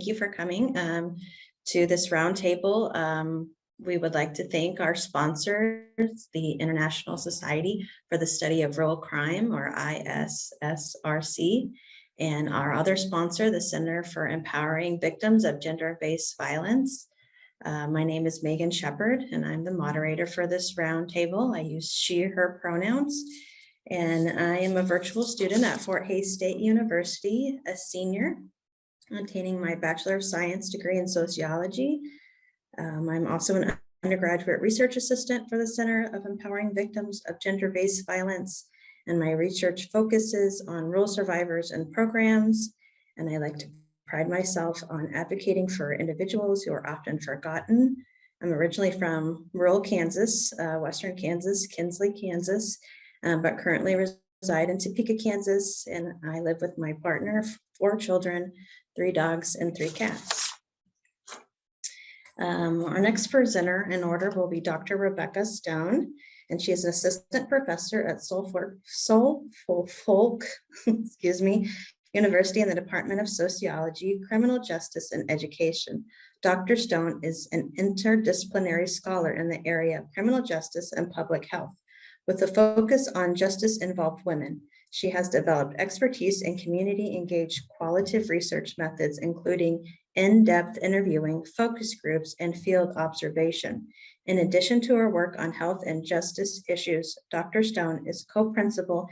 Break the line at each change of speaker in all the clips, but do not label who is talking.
you for coming to this roundtable. We would like to thank our sponsors, the International Society for the Study of Rural Crime, or ISSRC, and our other sponsor, the Center for Empowering Victims of Gender-Based Violence. My name is Megan Shepard, and I'm the moderator for this roundtable. I use she, her pronouns, and I am a virtual student at Fort Hays State University, a senior, obtaining my Bachelor of Science degree in sociology. I'm also an undergraduate research assistant for the Center of Empowering Victims of Gender-Based Violence, and my research focuses on rural survivors and programs, and I like to pride myself on advocating for individuals who are often forgotten. I'm originally from rural Kansas, Western Kansas, Kinsley, Kansas, but currently reside in Topeka, Kansas, and I live with my partner, 4 children, 3 dogs, and 3 cats. Our next presenter in order will be Dr. Rebecca Stone, and she is an assistant professor at Suffolk University in the Department of Sociology, Criminal Justice, and Education. Dr. Stone is an interdisciplinary scholar in the area of criminal justice and public health, with a focus on justice-involved women. She has developed expertise in community-engaged qualitative research methods, including in-depth interviewing, focus groups, and field observation. In addition to her work on health and justice issues, Dr. Stone is co-principal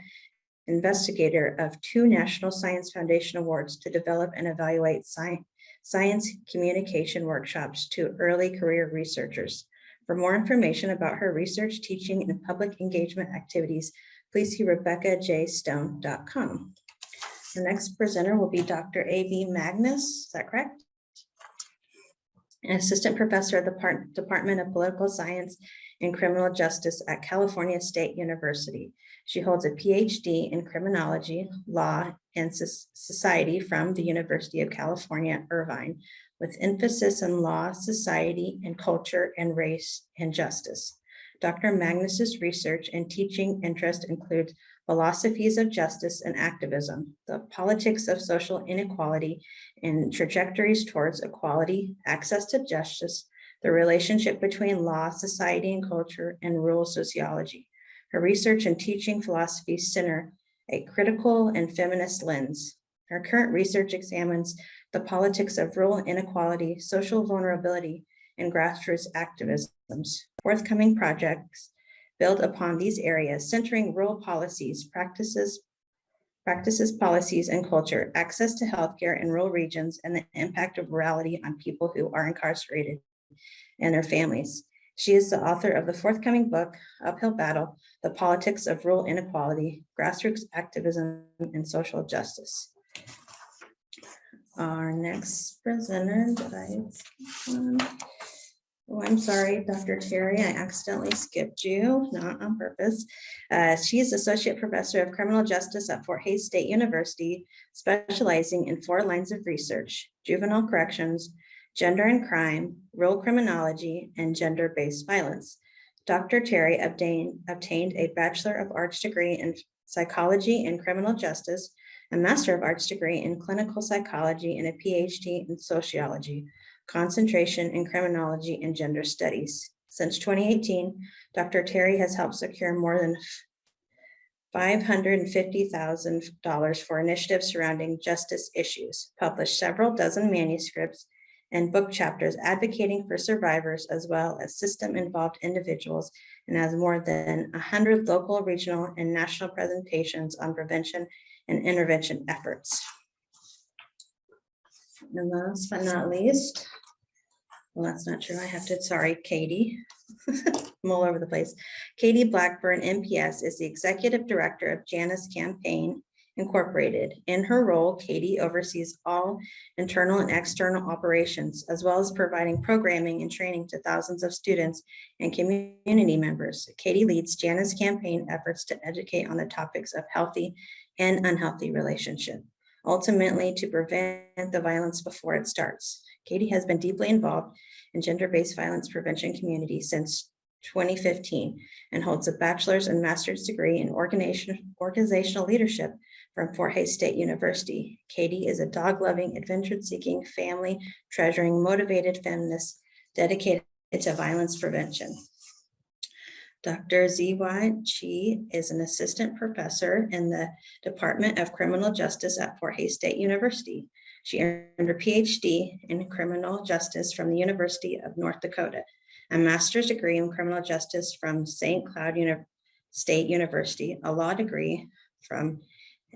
investigator of 2 National Science Foundation Awards to develop and evaluate science communication workshops to early career researchers. For more information about her research, teaching, and public engagement activities, please see RebeccaJStone.com. The next presenter will be Dr. A.B. Magnus, is that correct? An assistant professor at the Department of Political Science and Criminal Justice at California State University. She holds a PhD in criminology, law, and society from the University of California, Irvine, with emphasis in law, society, and culture, and race and justice. Dr. Magnus's research and teaching interest includes philosophies of justice and activism, the politics of social inequality and trajectories towards equality, access to justice, the relationship between law, society, and culture, and rural sociology. Her research and teaching philosophies center a critical and feminist lens. Her current research examines the politics of rural inequality, social vulnerability, and grassroots activisms. Forthcoming projects build upon these areas, centering rural policies, practices, policies, and culture, access to healthcare in rural regions, and the impact of rurality on people who are incarcerated and their families. She is the author of the forthcoming book, Uphill Battle, The Politics of Rural Inequality, Grassroots Activism, and Social Justice. Our next presenter, oh, I'm sorry, Dr. Terry, I accidentally skipped you, not on purpose. She is Associate Professor of Criminal Justice at Fort Hays State University, specializing in 4 lines of research: juvenile corrections, gender and crime, rural criminology, and gender-based violence. Dr. Terry obtained a Bachelor of Arts degree in psychology and criminal justice, a Master of Arts degree in clinical psychology, and a PhD in sociology, concentration in criminology and gender studies. Since 2018, Dr. Terry has helped secure more than $550,000 for initiatives surrounding justice issues, published several dozen manuscripts and book chapters advocating for survivors as well as system-involved individuals, and has more than 100 local, regional, and national presentations on prevention and intervention efforts. And last but not least, well, that's not true. I have to, sorry, Katie. I'm all over the place. Katie Blackburn, MPS, is the Executive Director of Janus Campaign Incorporated. In her role, Katie oversees all internal and external operations, as well as providing programming and training to thousands of students and community members. Katie leads Janus Campaign efforts to educate on the topics of healthy and unhealthy relationship, ultimately to prevent the violence before it starts. Katie has been deeply involved in gender-based violence prevention community since 2015 and holds a bachelor's and master's degree in organizational leadership from Fort Hays State University. Katie is a dog-loving, adventure-seeking, family-treasuring, motivated feminist dedicated to violence prevention. Dr. Z.Y. Chi is an assistant professor in the Department of Criminal Justice at Fort Hays State University. She earned her PhD in criminal justice from the University of North Dakota, a master's degree in criminal justice from St. Cloud State University, a law degree from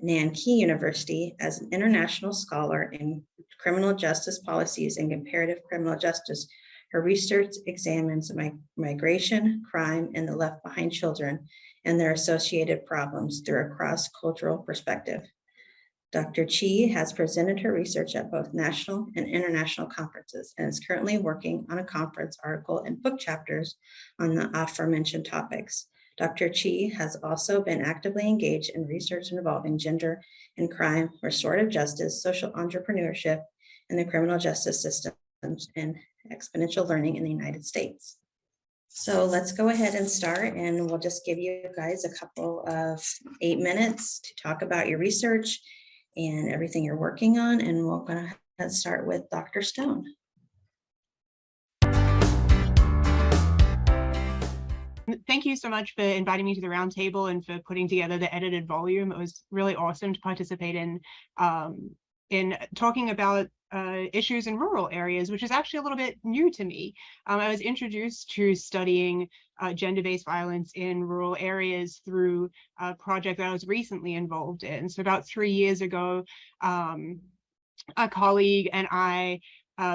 Nankee University as an international scholar in criminal justice policies and comparative criminal justice. Her research examines migration, crime, and the left behind children and their associated problems through a cross-cultural perspective. Dr. Chi has presented her research at both national and international conferences and is currently working on a conference article and book chapters on the aforementioned topics. Dr. Chi has also been actively engaged in research involving gender and crime, restorative justice, social entrepreneurship, and the criminal justice systems and exponential learning in the United States. So let's go ahead and start, and we'll just give you guys a couple of 8 minutes to talk about your research and everything you're working on, and we're going to start with Dr. Stone.
Thank you so much for inviting me to the roundtable and for putting together the edited volume. It was really awesome to participate in talking about issues in rural areas, which is actually a little bit new to me. I was introduced to studying gender-based violence in rural areas through a project that I was recently involved in. So about 3 years ago, a colleague and I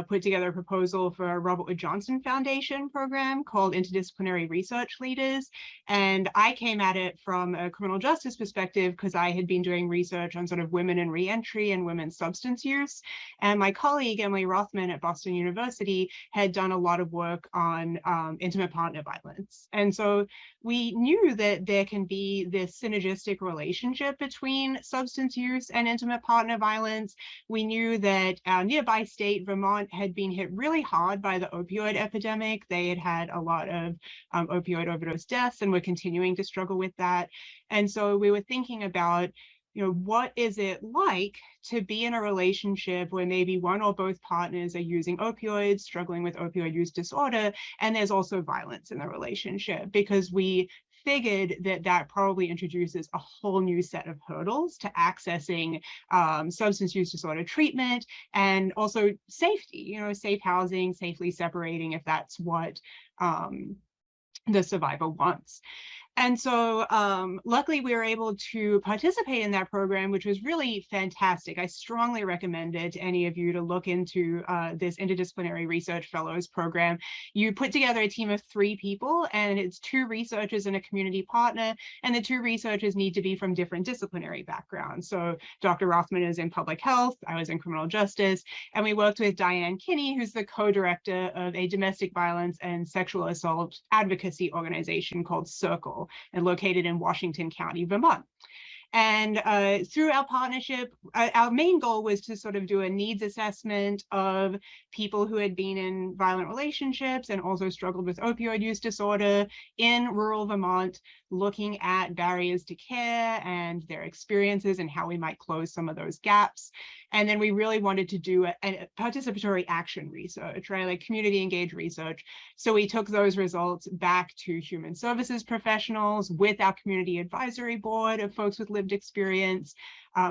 put together a proposal for a Robert Wood Johnson Foundation program called Interdisciplinary Research Leaders. And I came at it from a criminal justice perspective because I had been doing research on sort of women in reentry and women's substance use. And my colleague, Emily Rothman at Boston University, had done a lot of work on intimate partner violence. And so we knew that there can be this synergistic relationship between substance use and intimate partner violence. We knew that our nearby state, Vermont, had been hit really hard by the opioid epidemic. They had had a lot of opioid overdose deaths and were continuing to struggle with that. And so we were thinking about, what is it like to be in a relationship where maybe one or both partners are using opioids, struggling with opioid use disorder, and there's also violence in the relationship, because we figured that that probably introduces a whole new set of hurdles to accessing substance use disorder treatment, and also safety, safe housing, safely separating if that's what the survivor wants. And so luckily we were able to participate in that program, which was really fantastic. I strongly recommend it to any of you to look into this Interdisciplinary Research Fellows program. You put together a team of 3 people, and it's 2 researchers and a community partner, and the 2 researchers need to be from different disciplinary backgrounds. So Dr. Rothman is in public health, I was in criminal justice, and we worked with Diane Kinney, who's the co-director of a domestic violence and sexual assault advocacy organization called Circle, and located in Washington County, Vermont. And through our partnership, our main goal was to sort of do a needs assessment of people who had been in violent relationships and also struggled with opioid use disorder in rural Vermont, looking at barriers to care and their experiences and how we might close some of those gaps. And then we really wanted to do a participatory action research, right? Like community engaged research. So we took those results back to human services professionals with our community advisory board of folks with lived experience,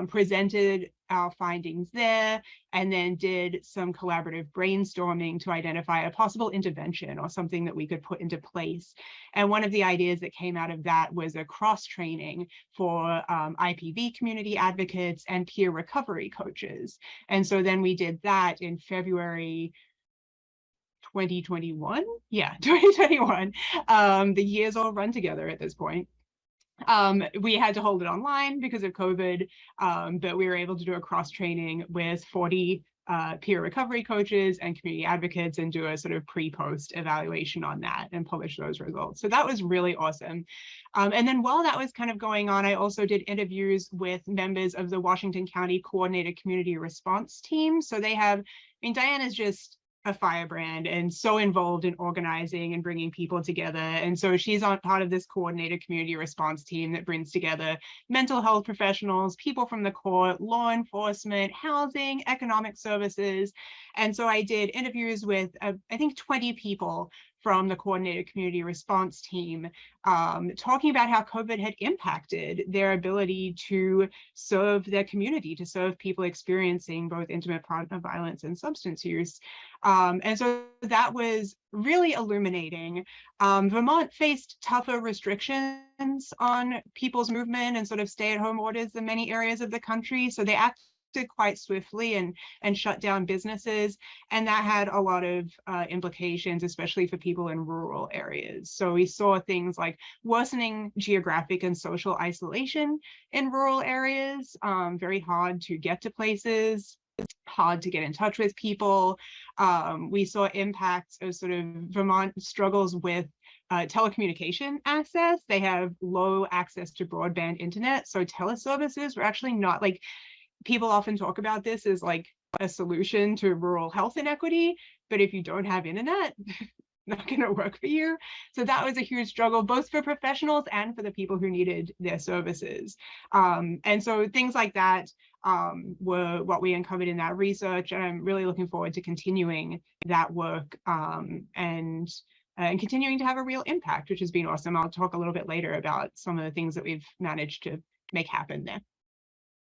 presented our findings there, and then did some collaborative brainstorming to identify a possible intervention or something that we could put into place. And one of the ideas that came out of that was a cross-training for IPV community advocates and peer recovery coaches. And so then we did that in February 2021. Yeah, 2021. The years all run together at this point. We had to hold it online because of COVID, but we were able to do a cross training with 40 peer recovery coaches and community advocates and do a sort of pre-post evaluation on that and publish those results. So that was really awesome. And then while that was kind of going on, I also did interviews with members of the Washington County Coordinated Community Response Team. So they have, Diane is just a firebrand and so involved in organizing and bringing people together. And so she's on part of this coordinated community response team that brings together mental health professionals, people from the court, law enforcement, housing, economic services. And so I did interviews with, I think, 20 people from the coordinated community response team, talking about how COVID had impacted their ability to serve their community, to serve people experiencing both intimate partner violence and substance use. And so that was really illuminating. Vermont faced tougher restrictions on people's movement and sort of stay-at-home orders than many areas of the country. So they acted quite swiftly and shut down businesses. And that had a lot of implications, especially for people in rural areas. So we saw things like worsening geographic and social isolation in rural areas, very hard to get to places, hard to get in touch with people. We saw impacts of sort of Vermont struggles with telecommunication access. They have low access to broadband internet. So teleservices were actually not, like, people often talk about this as like a solution to rural health inequity, but if you don't have internet, not going to work for you. So that was a huge struggle, both for professionals and for the people who needed their services. And so things like that were what we uncovered in that research. And I'm really looking forward to continuing that work and continuing to have a real impact, which has been awesome. I'll talk a little bit later about some of the things that we've managed to make happen there.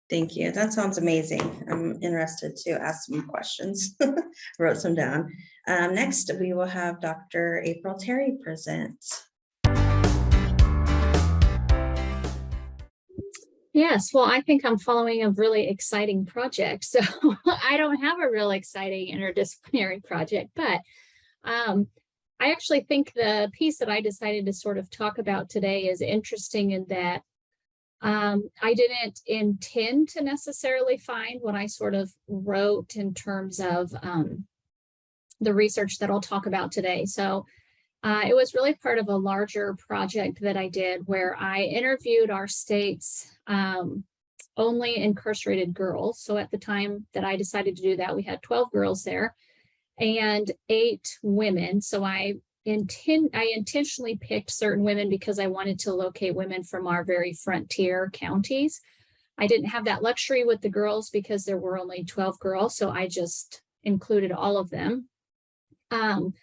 Thank you. That sounds amazing. I'm interested to ask some questions. Wrote some down. Next, we will have Dr. April Terry present.
Yes, well, I think I'm following a really exciting project. So I don't have a real exciting interdisciplinary project, but I actually think the piece that I decided to sort of talk about today is interesting in that I didn't intend to necessarily find what I sort of wrote in terms of the research that I'll talk about today. So it was really part of a larger project that I did where I interviewed our state's only incarcerated girls. So at the time that I decided to do that, we had 12 girls there and 8 women. So I intentionally picked certain women because I wanted to locate women from our very frontier counties. I didn't have that luxury with the girls because there were only 12 girls, so I just included all of them. And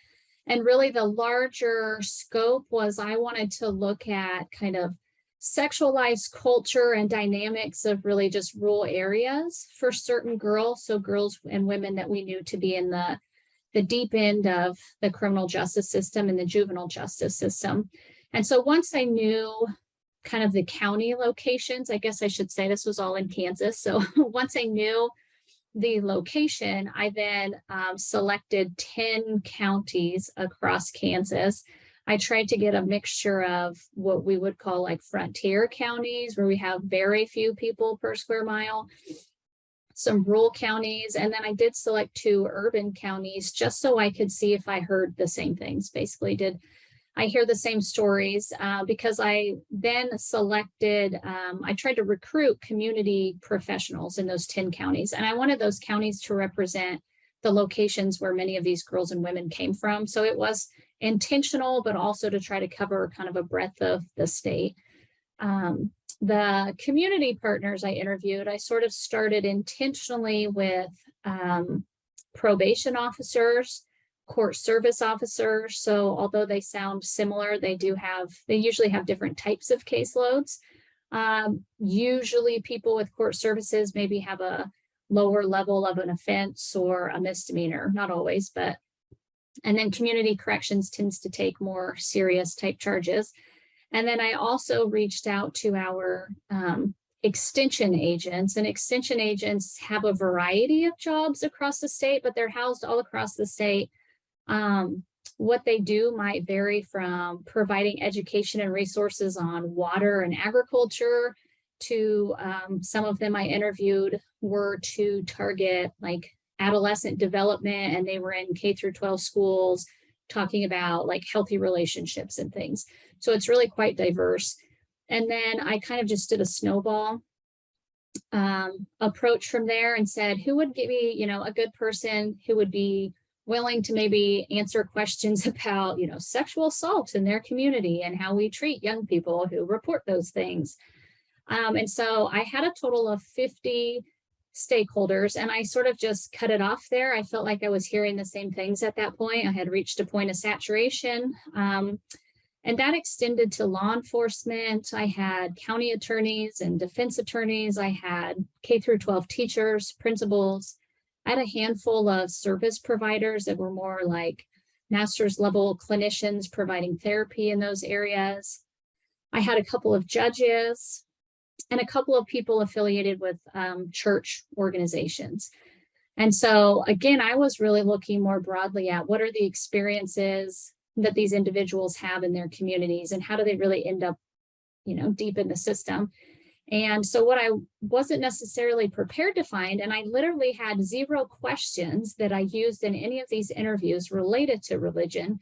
really the larger scope was I wanted to look at kind of sexualized culture and dynamics of really just rural areas for certain girls. So girls and women that we knew to be in the deep end of the criminal justice system and the juvenile justice system. And so once I knew kind of the county locations, I guess I should say this was all in Kansas. So once I knew the location, I then selected 10 counties across Kansas. I tried to get a mixture of what we would call like frontier counties, where we have very few people per square mile, some rural counties, and then I did select 2 urban counties just so I could see if I heard the same things. Basically, did I hear the same stories? Because I then selected, I tried to recruit community professionals in those 10 counties, and I wanted those counties to represent the locations where many of these girls and women came from. So it was intentional, but also to try to cover kind of a breadth of the state. The community partners I interviewed, I sort of started intentionally with probation officers, court service officers. So although they sound similar, they usually have different types of caseloads. Usually people with court services maybe have a lower level of an offense or a misdemeanor, not always, and then community corrections tends to take more serious type charges. And then I also reached out to our extension agents, and extension agents have a variety of jobs across the state, but they're housed all across the state. What they do might vary from providing education and resources on water and agriculture to some of them I interviewed were to target like adolescent development, and they were in K-12 schools talking about like healthy relationships and things. So it's really quite diverse. And then I kind of just did a snowball approach from there and said, who would give me, a good person who would be willing to maybe answer questions about, sexual assault in their community and how we treat young people who report those things. And so I had a total of 50 stakeholders, and I sort of just cut it off there. I felt like I was hearing the same things at that point. I had reached a point of saturation. And that extended to law enforcement. I had county attorneys and defense attorneys. I had K through 12 teachers, principals. I had a handful of service providers that were more like master's level clinicians providing therapy in those areas. I had a couple of judges and a couple of people affiliated with church organizations. And so again, I was really looking more broadly at what are the experiences that these individuals have in their communities and how do they really end up, deep in the system. And so what I wasn't necessarily prepared to find, and I literally had 0 questions that I used in any of these interviews related to religion.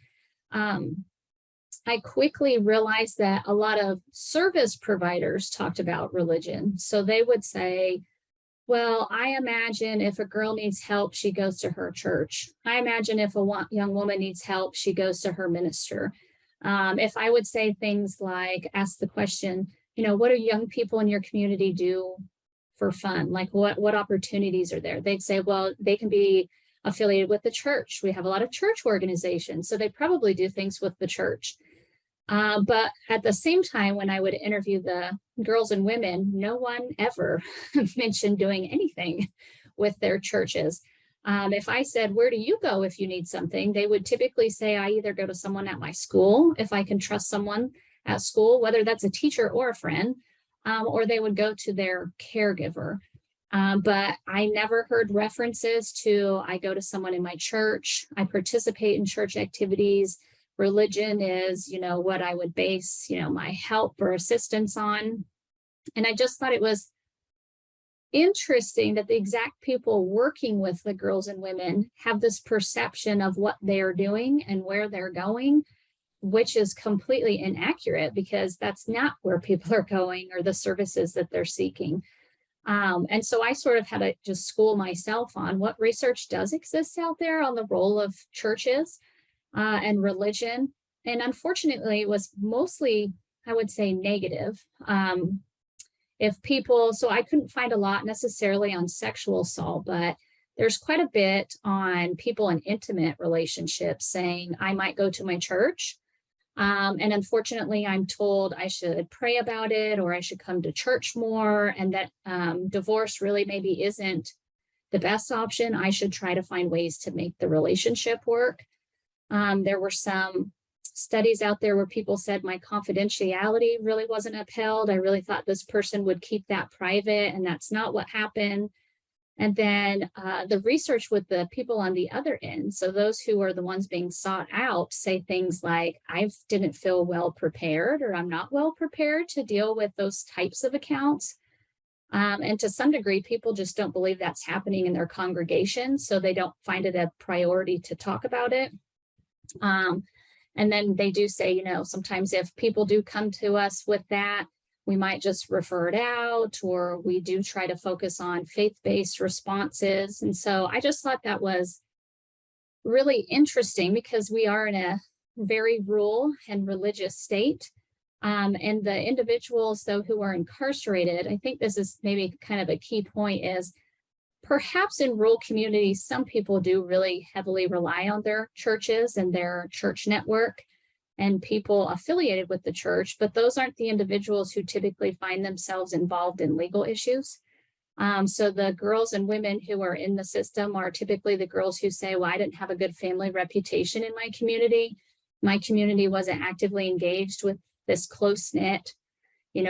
I quickly realized that a lot of service providers talked about religion. So they would say, well, I imagine if a girl needs help, she goes to her church. I imagine if a young woman needs help, she goes to her minister. If I would say things like, ask the question, what do young people in your community do for fun? Like what opportunities are there? They'd say, well, they can be affiliated with the church. We have a lot of church organizations, so they probably do things with the church. But at the same time, when I would interview the girls and women, no one ever mentioned doing anything with their churches. If I said, where do you go if you need something? They would typically say, I either go to someone at my school, if I can trust someone at school, whether that's a teacher or a friend, or they would go to their caregiver. But I never heard references to, I go to someone in my church, I participate in church activities. Religion is, what I would base, my help or assistance on. And I just thought it was interesting that the exact people working with the girls and women have this perception of what they're doing and where they're going, which is completely inaccurate because that's not where people are going or the services that they're seeking. And so I sort of had to just school myself on what research does exist out there on the role of churches and religion. And unfortunately, it was mostly, I would say, negative. So I couldn't find a lot necessarily on sexual assault, but there's quite a bit on people in intimate relationships saying, I might go to my church. And unfortunately, I'm told I should pray about it or I should come to church more, and that divorce really maybe isn't the best option. I should try to find ways to make the relationship work. There were some studies out there where people said my confidentiality really wasn't upheld. I really thought this person would keep that private, and that's not what happened. And then the research with the people on the other end, so those who are the ones being sought out, say things like, I didn't feel well prepared, or I'm not well prepared to deal with those types of accounts. And to some degree, people just don't believe that's happening in their congregation, so they don't find it a priority to talk about it. And then they do say, sometimes if people do come to us with that, we might just refer it out, or we do try to focus on faith-based responses. And so I just thought that was really interesting because we are in a very rural and religious state. And the individuals, though, who are incarcerated, I think this is maybe kind of a key point, is perhaps in rural communities, some people do really heavily rely on their churches and their church network and people affiliated with the church, but those aren't the individuals who typically find themselves involved in legal issues. So the girls and women who are in the system are typically the girls who say, well, I didn't have a good family reputation in my community. My community wasn't actively engaged with this close-knit,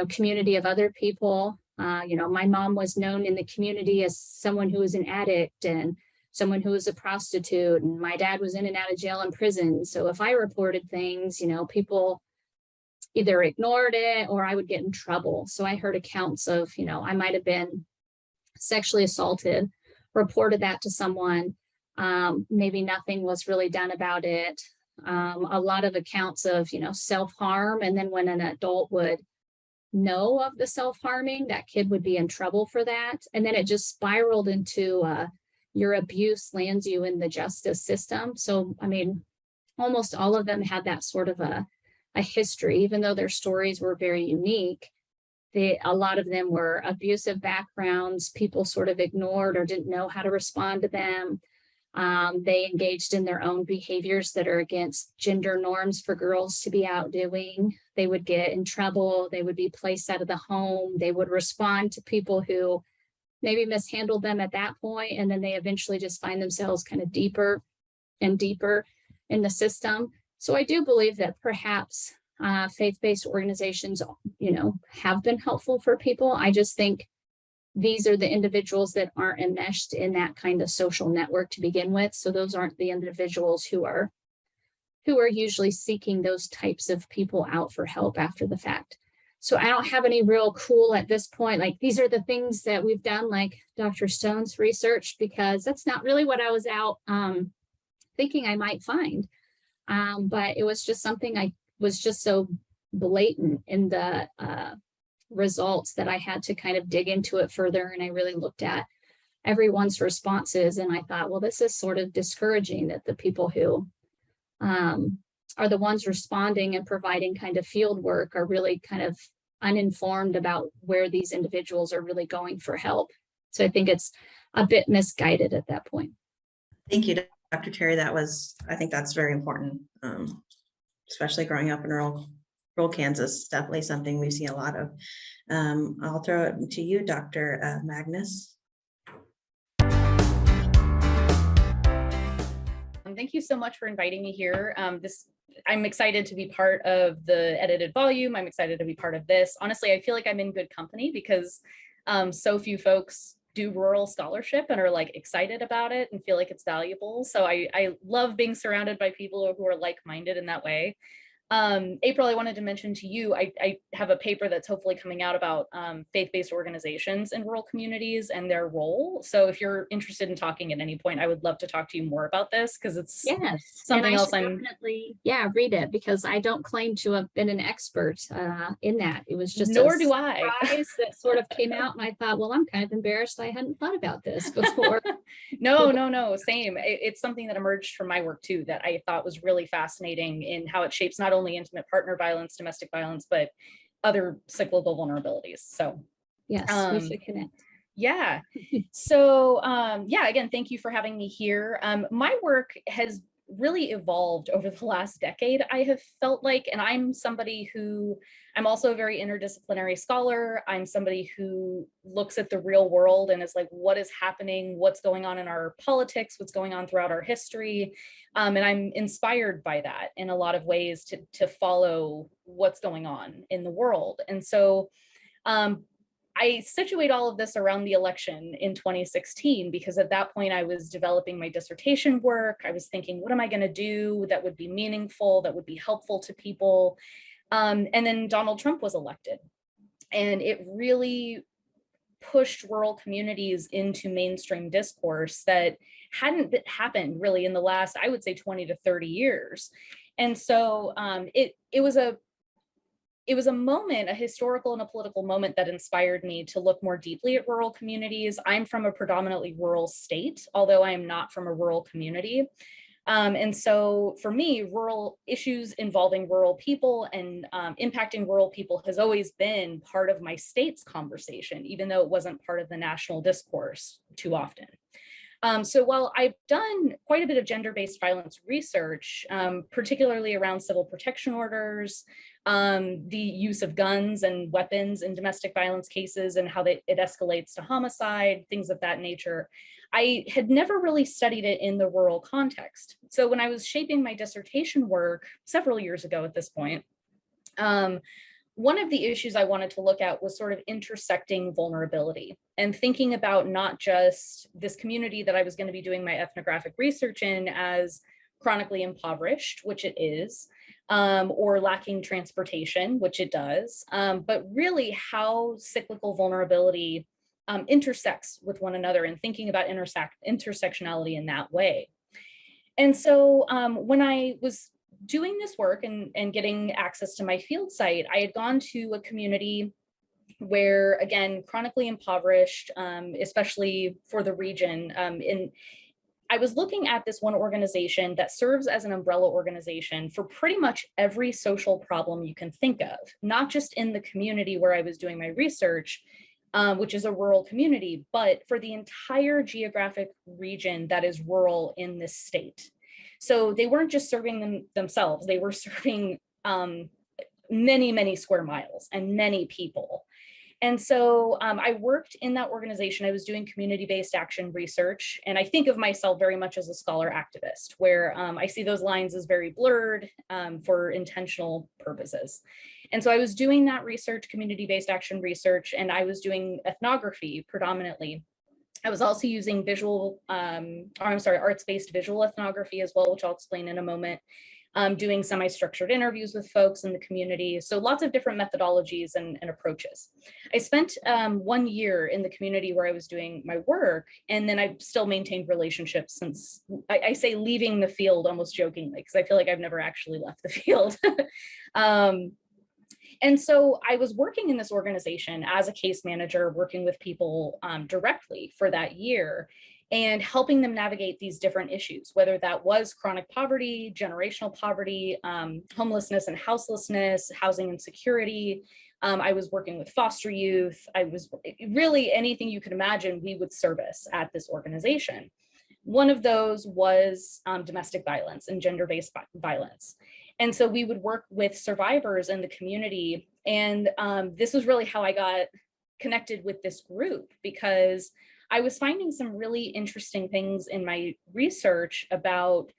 community of other people. My mom was known in the community as someone who was an addict and someone who was a prostitute, and my dad was in and out of jail and prison. So if I reported things, people either ignored it or I would get in trouble. So I heard accounts of, I might have been sexually assaulted, reported that to someone. Maybe nothing was really done about it. A lot of accounts of, self-harm. And then when an adult would know of the self-harming, that kid would be in trouble for that. And then it just spiraled into your abuse lands you in the justice system. So, I mean, almost all of them had that sort of a history, even though their stories were very unique. A lot of them were abusive backgrounds. People sort of ignored or didn't know how to respond to them. They engaged in their own behaviors that are against gender norms for girls to be out doing. They would get in trouble. They would be placed out of the home. They would respond to people who maybe mishandled them at that point, and then they eventually just find themselves kind of deeper and deeper in the system. So I do believe that perhaps faith-based organizations, have been helpful for people. I just think these are the individuals that aren't enmeshed in that kind of social network to begin with. So those aren't the individuals who are usually seeking those types of people out for help after the fact. So I don't have any real cool at this point, like these are the things that we've done, like Dr. Stone's research, because that's not really what I was out thinking I might find. But it was just something I was just so blatant in the results that I had to kind of dig into it further. And I really looked at everyone's responses. And I thought, well, this is sort of discouraging that the people who are the ones responding and providing kind of field work are really kind of uninformed about where these individuals are really going for help. So I think it's a bit misguided at that point.
Thank you, Dr. Terry. I think that's very important, especially growing up in rural Kansas. Definitely something we see a lot of. I'll throw it to you, Dr. Magnus.
Thank you so much for inviting me here. I'm excited to be part of the edited volume. I'm excited to be part of this. Honestly, I feel like I'm in good company because so few folks do rural scholarship and are like excited about it and feel like it's valuable. So I love being surrounded by people who are like-minded in that way. April, I wanted to mention to you, I have a paper that's hopefully coming out about faith-based organizations in rural communities and their role. So if you're interested in talking at any point, I would love to talk to you more about this because it's something else I'm definitely
read it, because I don't claim to have been an expert in that. It was just
nor do I
that sort of came out, and I thought, well, I'm kind of embarrassed I hadn't thought about this before.
No, same. It's something that emerged from my work too that I thought was really fascinating in how it shapes not only intimate partner violence, domestic violence, but other cyclical vulnerabilities. So
yes, we should connect.
Yeah. So again, thank you for having me here. My work has really evolved over the last decade. I have felt like, and I'm also a very interdisciplinary scholar. I'm somebody who looks at the real world and is like, what is happening? What's going on in our politics? What's going on throughout our history? And I'm inspired by that in a lot of ways to follow what's going on in the world. And so I situate all of this around the election in 2016, because at that point I was developing my dissertation work. I was thinking, what am I going to do that would be meaningful, that would be helpful to people? And then Donald Trump was elected, and it really pushed rural communities into mainstream discourse that hadn't happened really in the last, I would say, 20 to 30 years. And so it was a moment, a historical and a political moment that inspired me to look more deeply at rural communities. I'm from a predominantly rural state, although I am not from a rural community. And so for me, rural issues involving rural people and impacting rural people has always been part of my state's conversation, even though it wasn't part of the national discourse too often. So while I've done quite a bit of gender-based violence research, particularly around civil protection orders, the use of guns and weapons in domestic violence cases and how it escalates to homicide, things of that nature, I had never really studied it in the rural context. So when I was shaping my dissertation work several years ago at this point, one of the issues I wanted to look at was sort of intersecting vulnerability and thinking about not just this community that I was going to be doing my ethnographic research in as chronically impoverished, which it is, or lacking transportation, which it does, but really how cyclical vulnerability intersects with one another, and thinking about intersectionality in that way. And so when I was doing this work and getting access to my field site, I had gone to a community where, again, chronically impoverished, especially for the region. I was looking at this one organization that serves as an umbrella organization for pretty much every social problem you can think of, not just in the community where I was doing my research, which is a rural community, but for the entire geographic region that is rural in this state. So they weren't just serving themselves, they were serving many, many square miles and many people. And so I worked in that organization. I was doing community-based action research, and I think of myself very much as a scholar activist, where I see those lines as very blurred for intentional purposes. And so I was doing that research, community-based action research, and I was doing ethnography predominantly. I was also using arts-based visual ethnography as well, which I'll explain in a moment. Doing semi-structured interviews with folks in the community. So lots of different methodologies and approaches. I spent 1 year in the community where I was doing my work, and then I've still maintained relationships since, I say leaving the field almost jokingly, because I feel like I've never actually left the field. And so I was working in this organization as a case manager, working with people directly for that year, and helping them navigate these different issues, whether that was chronic poverty, generational poverty, homelessness and houselessness, housing insecurity. I was working with foster youth. I was really anything you could imagine we would service at this organization. One of those was domestic violence and gender-based violence. And so we would work with survivors in the community. And this was really how I got connected with this group, because I was finding some really interesting things in my research about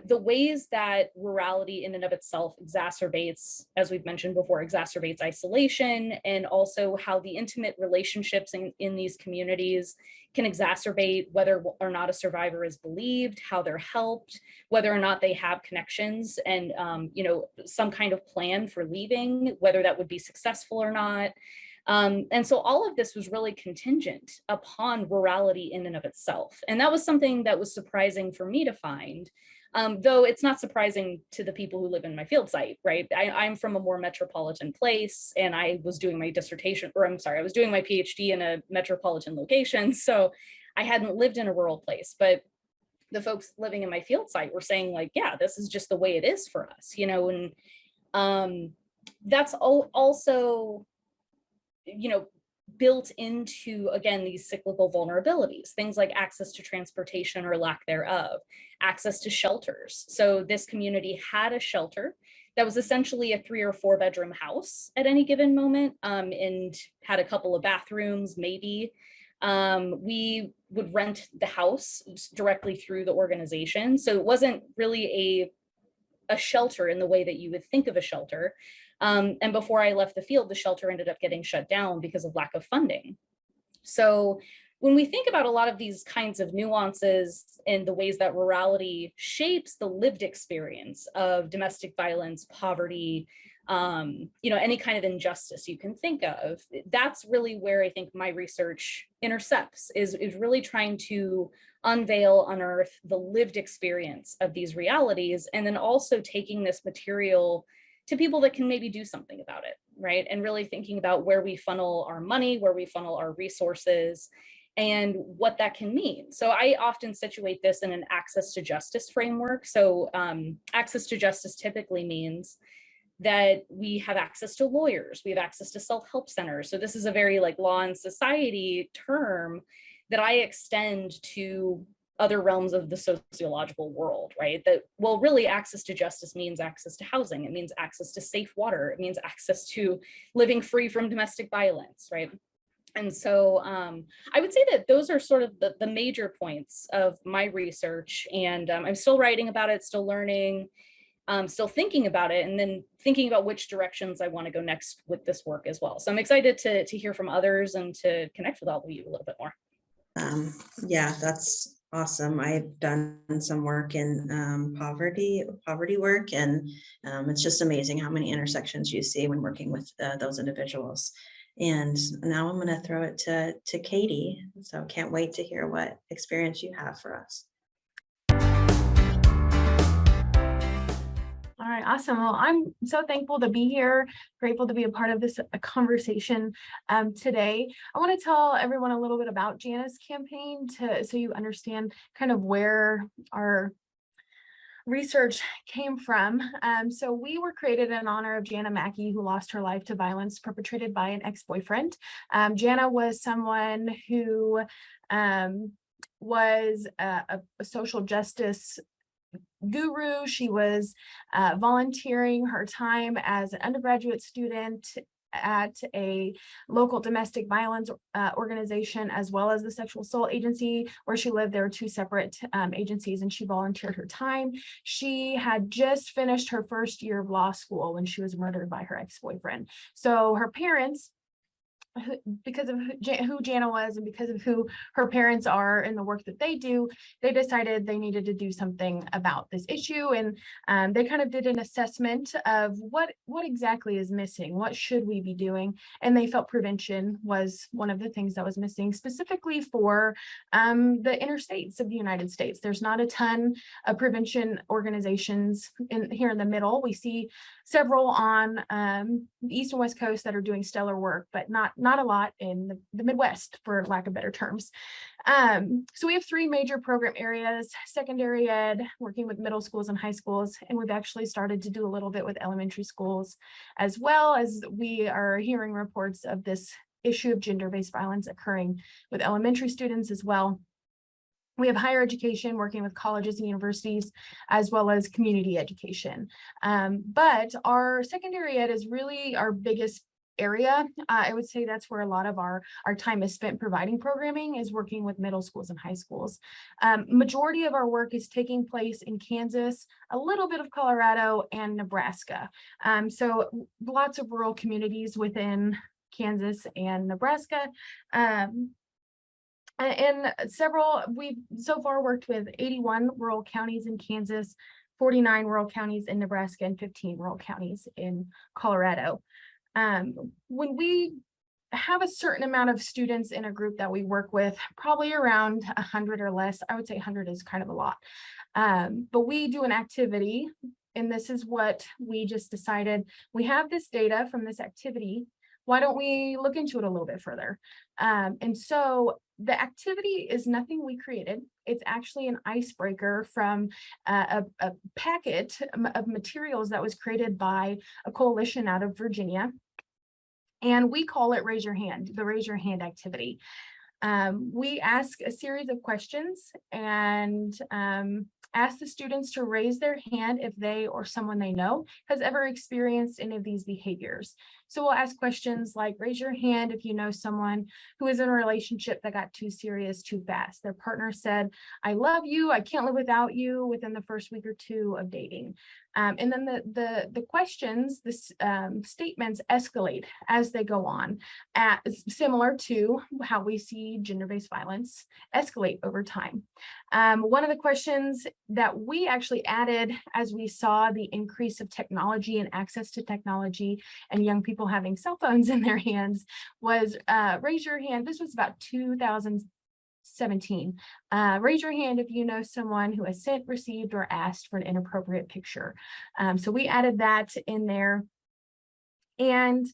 the ways that rurality in and of itself exacerbates, as we've mentioned before, exacerbates isolation, and also how the intimate relationships in these communities can exacerbate whether or not a survivor is believed, how they're helped, whether or not they have connections and some kind of plan for leaving, whether that would be successful or not. And so all of this was really contingent upon rurality in and of itself. And that was something that was surprising for me to find, though it's not surprising to the people who live in my field site, right? I'm from a more metropolitan place, and I was doing my dissertation, or I was doing my PhD in a metropolitan location. So I hadn't lived in a rural place, but the folks living in my field site were saying like, yeah, this is just the way it is for us, and that's also, built into, again, these cyclical vulnerabilities, things like access to transportation or lack thereof, access to shelters. So this community had a shelter that was essentially a 3 or 4 bedroom house at any given moment, and had a couple of bathrooms, maybe. We would rent the house directly through the organization. So it wasn't really a shelter in the way that you would think of a shelter. And before I left the field, the shelter ended up getting shut down because of lack of funding. So when we think about a lot of these kinds of nuances and the ways that rurality shapes the lived experience of domestic violence, poverty, any kind of injustice you can think of, that's really where I think my research intercepts, is really trying to unveil, unearth the lived experience of these realities, and then also taking this material to people that can maybe do something about it, right? And really thinking about where we funnel our money, where we funnel our resources, and what that can mean. So I often situate this in an access to justice framework. So access to justice typically means that we have access to lawyers, we have access to self-help centers. So this is a very law and society term that I extend to other realms of the sociological world, right? That, well, really access to justice means access to housing. It means access to safe water. It means access to living free from domestic violence, right? And so I would say that those are sort of the major points of my research. And I'm still writing about it, still learning, still thinking about it, and then thinking about which directions I want to go next with this work as well. So I'm excited to hear from others and to connect with all of you a little bit more.
Yeah, that's awesome. I've done some work in poverty work, and it's just amazing how many intersections you see when working with those individuals. And now I'm going to throw it to Katie. So can't wait to hear what experience you have for us.
All right, awesome. Well, I'm so thankful to be here, grateful to be a part of this conversation today. I want to tell everyone a little bit about Jana's campaign so you understand kind of where our research came from. So we were created in honor of Jana Mackey, who lost her life to violence perpetrated by an ex-boyfriend. Jana was someone who was a social justice guru. She was volunteering her time as an undergraduate student at a local domestic violence organization, as well as the sexual assault agency where she lived. There were two separate agencies, and she volunteered her time. She had just finished her first year of law school when she was murdered by her ex-boyfriend. So her parents, because of who Jana was and because of who her parents are and the work that they do, they decided they needed to do something about this issue. And they kind of did an assessment of what exactly is missing, what should we be doing? And they felt prevention was one of the things that was missing, specifically for the inner states of the United States. There's not a ton of prevention organizations here in the middle. We see several on the East and West Coast that are doing stellar work, but not a lot in the Midwest, for lack of better terms. So we have three major program areas: secondary ed, working with middle schools and high schools, and we've actually started to do a little bit with elementary schools, as well as we are hearing reports of this issue of gender-based violence occurring with elementary students as well. We have higher education, working with colleges and universities, as well as community education. But our secondary ed is really our biggest area. I would say that's where a lot of our time is spent providing programming, is working with middle schools and high schools. Majority of our work is taking place in Kansas, a little bit of Colorado, and Nebraska. So lots of rural communities within Kansas and Nebraska. And we've so far worked with 81 rural counties in Kansas, 49 rural counties in Nebraska, and 15 rural counties in Colorado. When we have a certain amount of students in a group that we work with, probably around 100 or less, I would say 100 is kind of a lot. But we do an activity, and this is what we just decided. We have this data from this activity. Why don't we look into it a little bit further? And so the activity is nothing we created. It's actually an icebreaker from a packet of materials that was created by a coalition out of Virginia. And we call it Raise Your Hand, the Raise Your Hand activity. We ask a series of questions and ask the students to raise their hand if they or someone they know has ever experienced any of these behaviors. So we'll ask questions like, raise your hand if you know someone who is in a relationship that got too serious too fast. Their partner said, I love you, I can't live without you, within the first week or two of dating. And then the questions, statements escalate as they go on, similar to how we see gender-based violence escalate over time. One of the questions that we actually added as we saw the increase of technology and access to technology and young people having cell phones in their hands was raise your hand. This was about 2017. Raise your hand if you know someone who has sent, received, or asked for an inappropriate picture. So we added that in there. And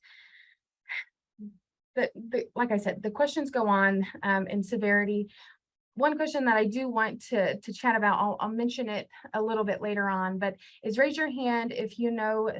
like I said, the questions go on in severity. One question that I do want to chat about, I'll mention it a little bit later on, but is raise your hand if you know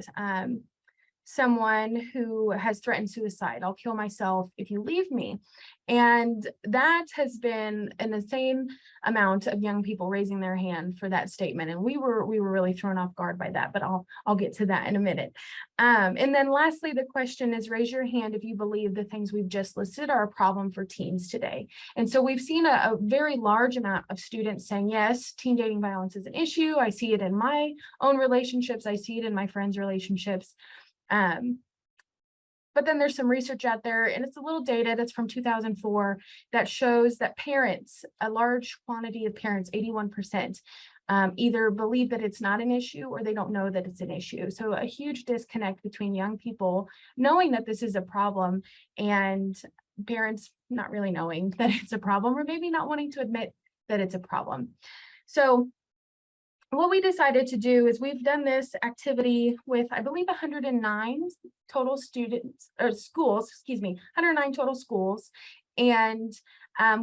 someone who has threatened suicide. I'll kill myself if you leave me. And that has been an insane amount of young people raising their hand for that statement. And we were really thrown off guard by that, but I'll get to that in a minute. And then lastly, the question is raise your hand if you believe the things we've just listed are a problem for teens today. And so we've seen a very large amount of students saying, yes, teen dating violence is an issue. I see it in my own relationships. I see it in my friends' relationships. But then there's some research out there, and it's a little data that's from 2004 that shows that parents, a large quantity of parents, 81%, either believe that it's not an issue or they don't know that it's an issue. So a huge disconnect between young people knowing that this is a problem and parents not really knowing that it's a problem, or maybe not wanting to admit that it's a problem. So what we decided to do is we've done this activity with, I believe, 109 total students or schools, excuse me, 109 total schools. And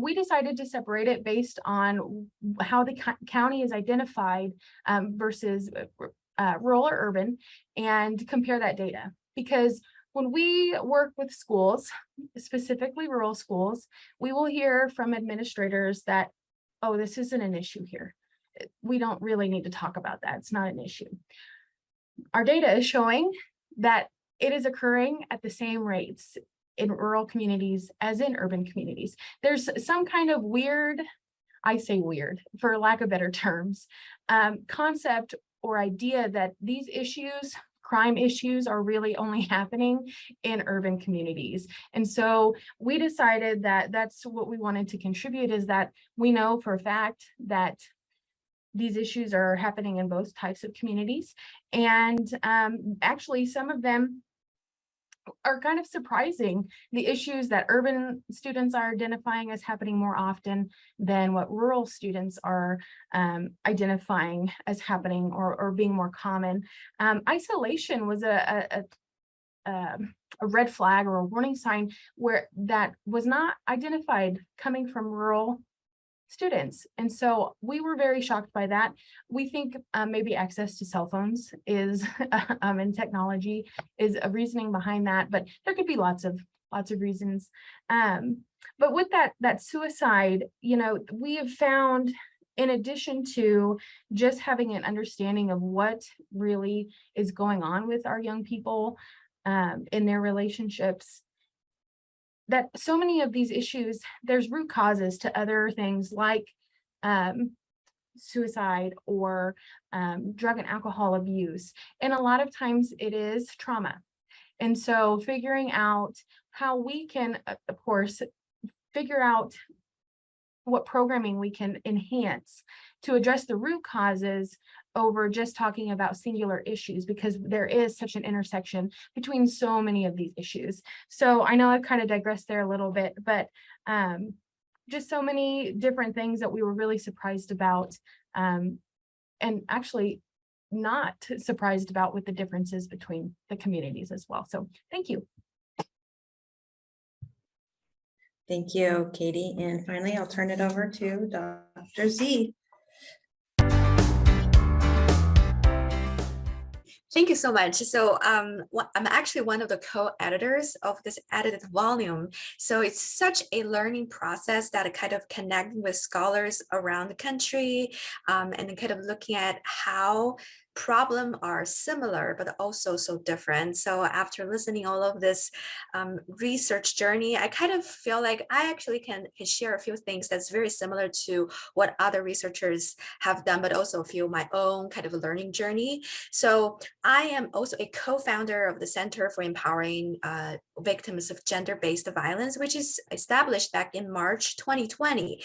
we decided to separate it based on how the county is identified versus rural or urban, and compare that data. Because when we work with schools, specifically rural schools, we will hear from administrators that, oh, this isn't an issue here. We don't really need to talk about that. It's not an issue. Our data is showing that it is occurring at the same rates in rural communities as in urban communities. There's some kind of weird, I say weird for lack of better terms, concept or idea that these issues, crime issues, are really only happening in urban communities. And so we decided that that's what we wanted to contribute, is that we know for a fact that these issues are happening in both types of communities. And actually, some of them are kind of surprising. The issues that urban students are identifying as happening more often than what rural students are identifying as happening or being more common. Isolation was a red flag or a warning sign where that was not identified coming from rural students. And so we were very shocked by that. We think maybe access to cell phones is and technology is a reasoning behind that, but there could be lots of reasons. But with that suicide, you know, we have found, in addition to just having an understanding of what really is going on with our young people in their relationships, that so many of these issues, there's root causes to other things like suicide or drug and alcohol abuse. And a lot of times it is trauma. And so figuring out how we can, of course, figure out what programming we can enhance to address the root causes over just talking about singular issues, because there is such an intersection between so many of these issues. So I know I've kind of digressed there a little bit, but just so many different things that we were really surprised about, and actually not surprised about with the differences between the communities as well. So thank you.
Thank you, Katie. And finally, I'll turn it over to Dr. Z.
Thank you so much. So I'm actually one of the co-editors of this edited volume. So it's such a learning process that I kind of connect with scholars around the country and then kind of looking at how problems are similar, but also so different. So after listening all of this research journey, I kind of feel like I actually can share a few things that's very similar to what other researchers have done, but also feel my own kind of a learning journey. So I am also a co-founder of the Center for Empowering Victims of Gender-Based Violence, which is established back in March 2020.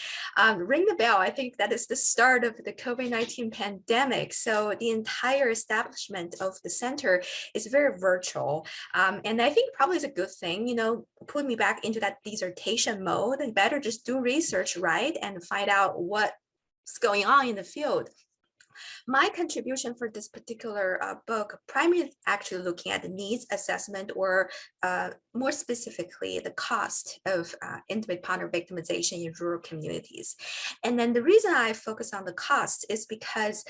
Ring the bell, I think that is the start of the COVID-19 pandemic. So the entire establishment of the center is very virtual. And I think probably is a good thing, you know, put me back into that dissertation mode, and better just do research, right? And find out what's going on in the field. My contribution for this particular book, primarily actually looking at the needs assessment, or more specifically, the cost of intimate partner victimization in rural communities. And then the reason I focus on the cost is because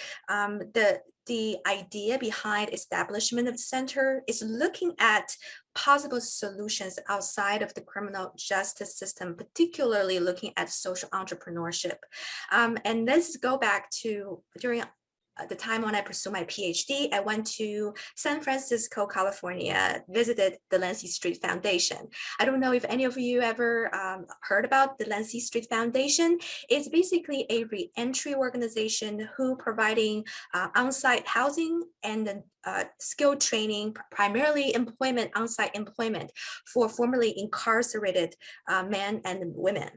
the idea behind establishment of the center is looking at possible solutions outside of the criminal justice system, particularly looking at social entrepreneurship. And let's go back to during the time when I pursued my PhD, I went to San Francisco, California, visited the Lancy Street Foundation. I don't know if any of you ever heard about the Lancy Street Foundation. It's basically a re-entry organization who providing on-site housing and skill training, primarily employment, on-site employment for formerly incarcerated men and women.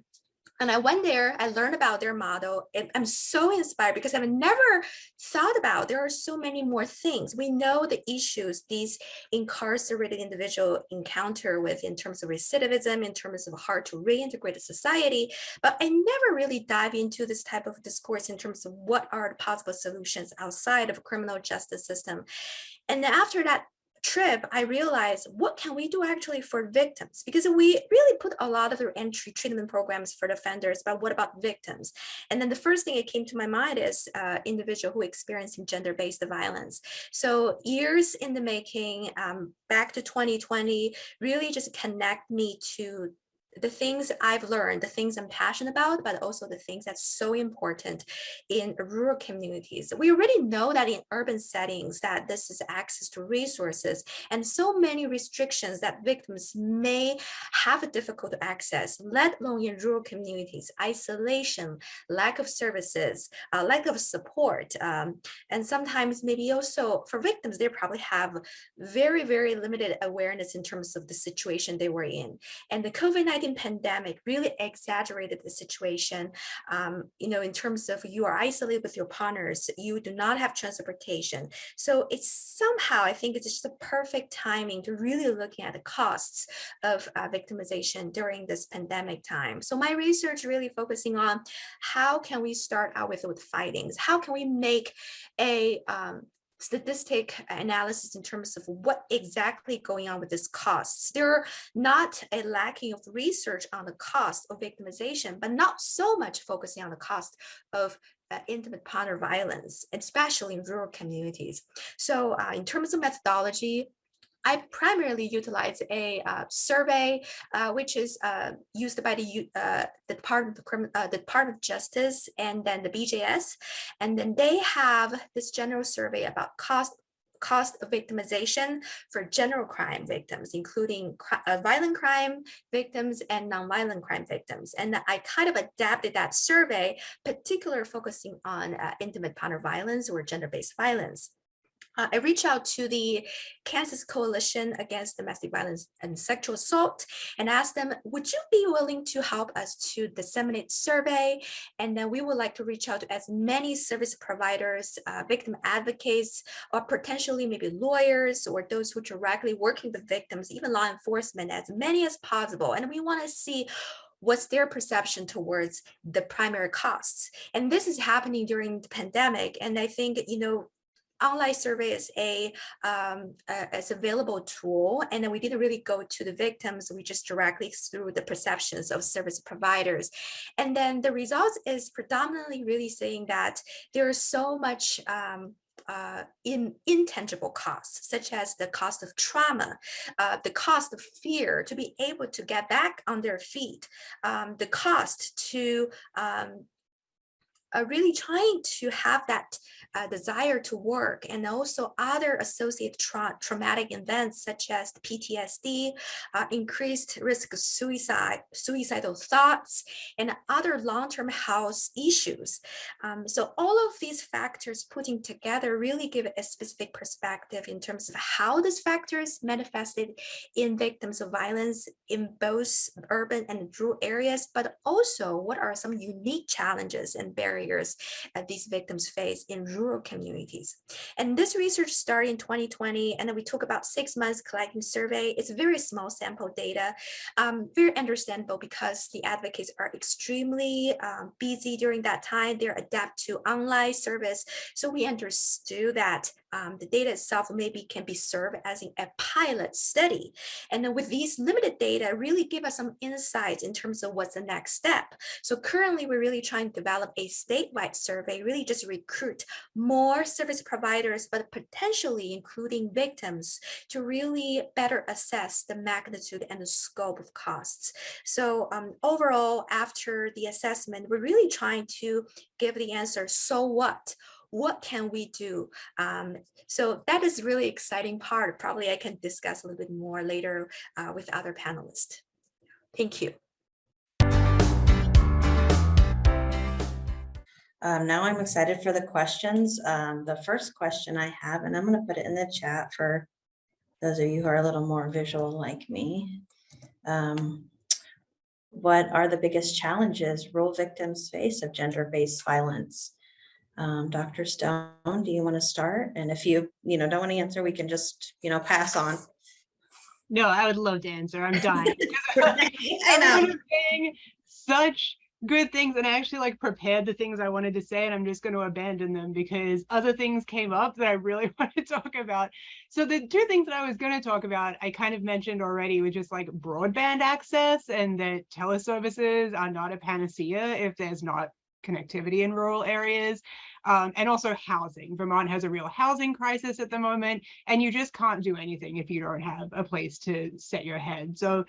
And I went there, I learned about their model, and I'm so inspired because I've never thought about there are so many more things. We know the issues these incarcerated individuals encounter with in terms of recidivism, in terms of hard to reintegrate to society, but I never really dive into this type of discourse in terms of what are the possible solutions outside of criminal justice system. And then after that trip, I realized what can we do actually for victims? Because we really put a lot of the entry treatment programs for the offenders, but what about victims? And then the first thing that came to my mind is individual who experiencing gender-based violence. So years in the making, back to 2020, really just connect me to the things I've learned, the things I'm passionate about, but also the things that's so important in rural communities. We already know that in urban settings that this is access to resources and so many restrictions that victims may have a difficult access, let alone in rural communities, isolation, lack of services, lack of support, and sometimes maybe also for victims, they probably have very, very limited awareness in terms of the situation they were in. And the COVID-19 pandemic really exaggerated the situation, in terms of you are isolated with your partners, you do not have transportation. So it's somehow, I think it's just a perfect timing to really looking at the costs of victimization during this pandemic time. So my research really focusing on how can we start out with findings? How can we make a statistic analysis in terms of what exactly going on with this costs. There are not a lacking of research on the cost of victimization, but not so much focusing on the cost of intimate partner violence, especially in rural communities. So in terms of methodology, I primarily utilize a survey, which is used by the Department of Justice and then the BJS. And then they have this general survey about cost of victimization for general crime victims, including violent crime victims and nonviolent crime victims. And I kind of adapted that survey, particularly focusing on intimate partner violence or gender-based violence. I reached out to the Kansas Coalition Against Domestic Violence and Sexual Assault and asked them, would you be willing to help us to disseminate survey? And then we would like to reach out to as many service providers, victim advocates, or potentially maybe lawyers or those who directly working with victims, even law enforcement, as many as possible. And we want to see what's their perception towards the primary costs. And this is happening during the pandemic. And I think, online survey is as available tool, and then we didn't really go to the victims. We just directly through the perceptions of service providers, and then the results is predominantly really saying that there's so much intangible costs, such as the cost of trauma, the cost of fear to be able to get back on their feet, the cost to really trying to have that desire to work, and also other associated traumatic events such as PTSD, increased risk of suicidal thoughts, and other long-term health issues. So all of these factors putting together really give a specific perspective in terms of how these factors manifested in victims of violence in both urban and rural areas, but also what are some unique challenges and barriers that these victims face in rural communities. And this research started in 2020, and then we took about 6 months collecting survey. It's very small sample data, very understandable because the advocates are extremely busy during that time. They're adapt to online service. So we understood that the data itself maybe can be served as a pilot study. And then with these limited data, really give us some insights in terms of what's the next step. So currently, we're really trying to develop a statewide survey, really just recruit more service providers, but potentially including victims to really better assess the magnitude and the scope of costs. So overall, after the assessment, we're really trying to give the answer, so what? What can we do? So that is really exciting part. Probably I can discuss a little bit more later with other panelists. Thank you.
Now I'm excited for the questions. The first question I have, and I'm going to put it in the chat for those of you who are a little more visual like me. what are the biggest challenges rural victims face of gender-based violence? Dr. Stone, do you want to start? And if you don't want to answer, we can just, pass on.
No, I would love to answer. I'm dying.
I know.
Everyone is saying such good things, and I actually like prepared the things I wanted to say, and I'm just going to abandon them because other things came up that I really want to talk about. So the two things that I was going to talk about, I kind of mentioned already, with just like broadband access, and that teleservices are not a panacea if there's not connectivity in rural areas, and also housing. Vermont has a real housing crisis at the moment, and you just can't do anything if you don't have a place to set your head. So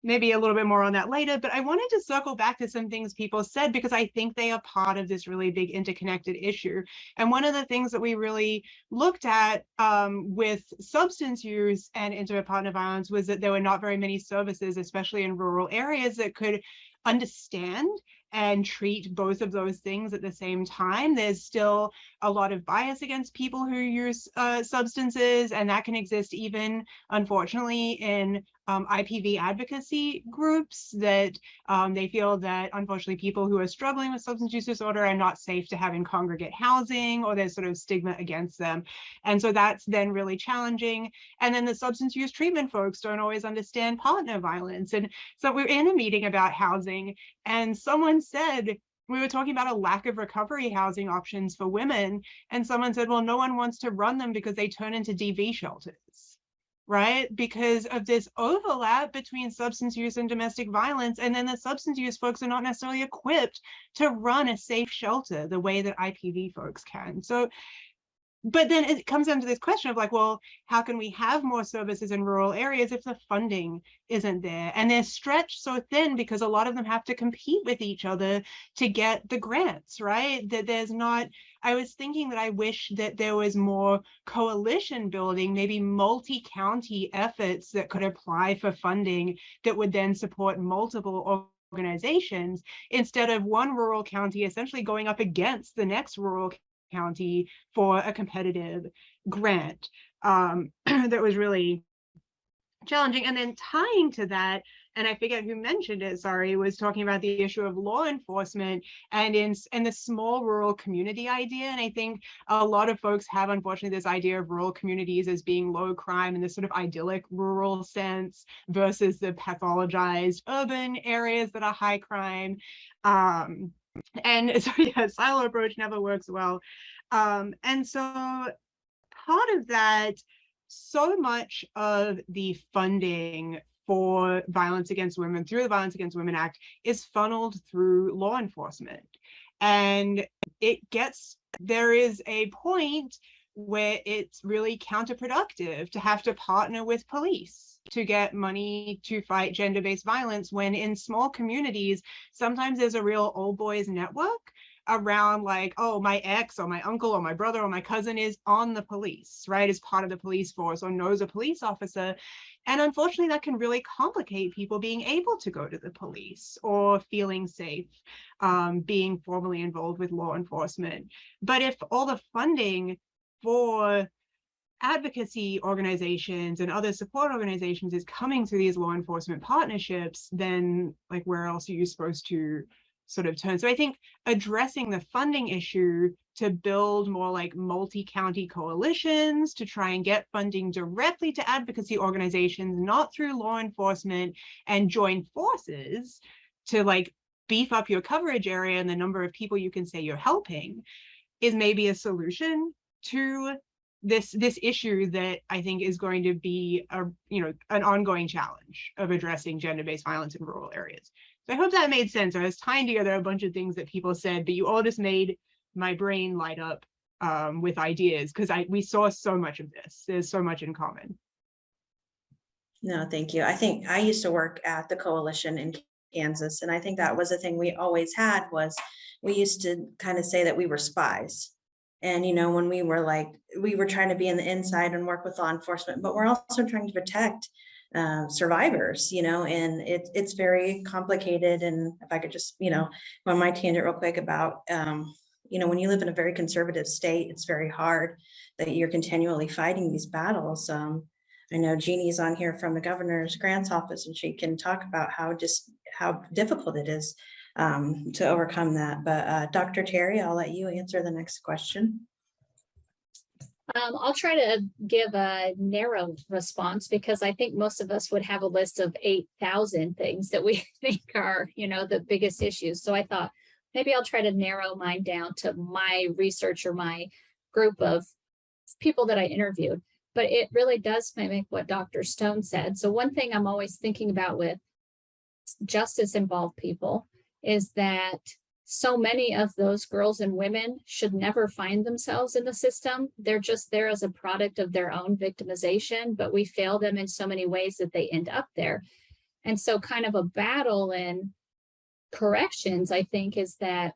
maybe a little bit more on that later, but I wanted to circle back to some things people said because I think they are part of this really big interconnected issue. And one of the things that we really looked at with substance use and intimate partner violence was that there were not very many services, especially in rural areas, that could understand and treat both of those things at the same time. There's still a lot of bias against people who use substances, and that can exist even, unfortunately, in IPV advocacy groups, that they feel that, unfortunately, people who are struggling with substance use disorder are not safe to have in congregate housing, or there's sort of stigma against them. And so that's then really challenging. And then the substance use treatment folks don't always understand partner violence. And so we're in a meeting about housing, and someone said, we were talking about a lack of recovery housing options for women, and someone said, well, no one wants to run them because they turn into DV shelters, right? Because of this overlap between substance use and domestic violence. And then the substance use folks are not necessarily equipped to run a safe shelter the way that IPV folks can. So, but then it comes down to this question of like, well, how can we have more services in rural areas if the funding isn't there? And they're stretched so thin because a lot of them have to compete with each other to get the grants, right? That there's not, I was thinking that I wish that there was more coalition building, maybe multi-county efforts that could apply for funding that would then support multiple organizations, instead of one rural county essentially going up against the next rural county for a competitive grant. That was really challenging. And then tying to that, and I forget who mentioned it, sorry, was talking about the issue of law enforcement and in the small rural community idea. And I think a lot of folks have, unfortunately, this idea of rural communities as being low crime in this sort of idyllic rural sense versus the pathologized urban areas that are high crime. And so yeah, silo approach never works well. And so part of that, so much of the funding for violence against women through the Violence Against Women Act is funneled through law enforcement. And there is a point where it's really counterproductive to have to partner with police to get money to fight gender-based violence, when in small communities, sometimes there's a real old boys network around like, oh, my ex or my uncle or my brother or my cousin is on the police, right, as part of the police force or knows a police officer. And unfortunately, that can really complicate people being able to go to the police or feeling safe, being formally involved with law enforcement. But if all the funding for advocacy organizations and other support organizations is coming through these law enforcement partnerships, then like where else are you supposed to sort of turn? So I think addressing the funding issue to build more like multi-county coalitions to try and get funding directly to advocacy organizations, not through law enforcement, and join forces to like beef up your coverage area and the number of people you can say you're helping, is maybe a solution to this issue that I think is going to be an ongoing challenge of addressing gender-based violence in rural areas. So I hope that made sense. I was tying together a bunch of things that people said, but you all just made my brain light up with ideas, because we saw so much of this. There's so much in common.
No, thank you. I think I used to work at the coalition in Kansas, and I think that was the thing we always had, was we used to kind of say that we were spies. And, when we were trying to be in the inside and work with law enforcement, but we're also trying to protect survivors, and it's very complicated. And if I could just, go on my tangent real quick about, when you live in a very conservative state, it's very hard that you're continually fighting these battles. I know Jeannie's on here from the governor's grants office, and she can talk about how difficult it is to overcome that. But Dr. Terry, I'll let you answer the next question.
I'll try to give a narrow response because I think most of us would have a list of 8,000 things that we think are, the biggest issues. So I thought maybe I'll try to narrow mine down to my research or my group of people that I interviewed. But it really does mimic what Dr. Stone said. So one thing I'm always thinking about with justice involved people is that so many of those girls and women should never find themselves in the system. They're just there as a product of their own victimization, but we fail them in so many ways that they end up there. And so kind of a battle in corrections, I think, is that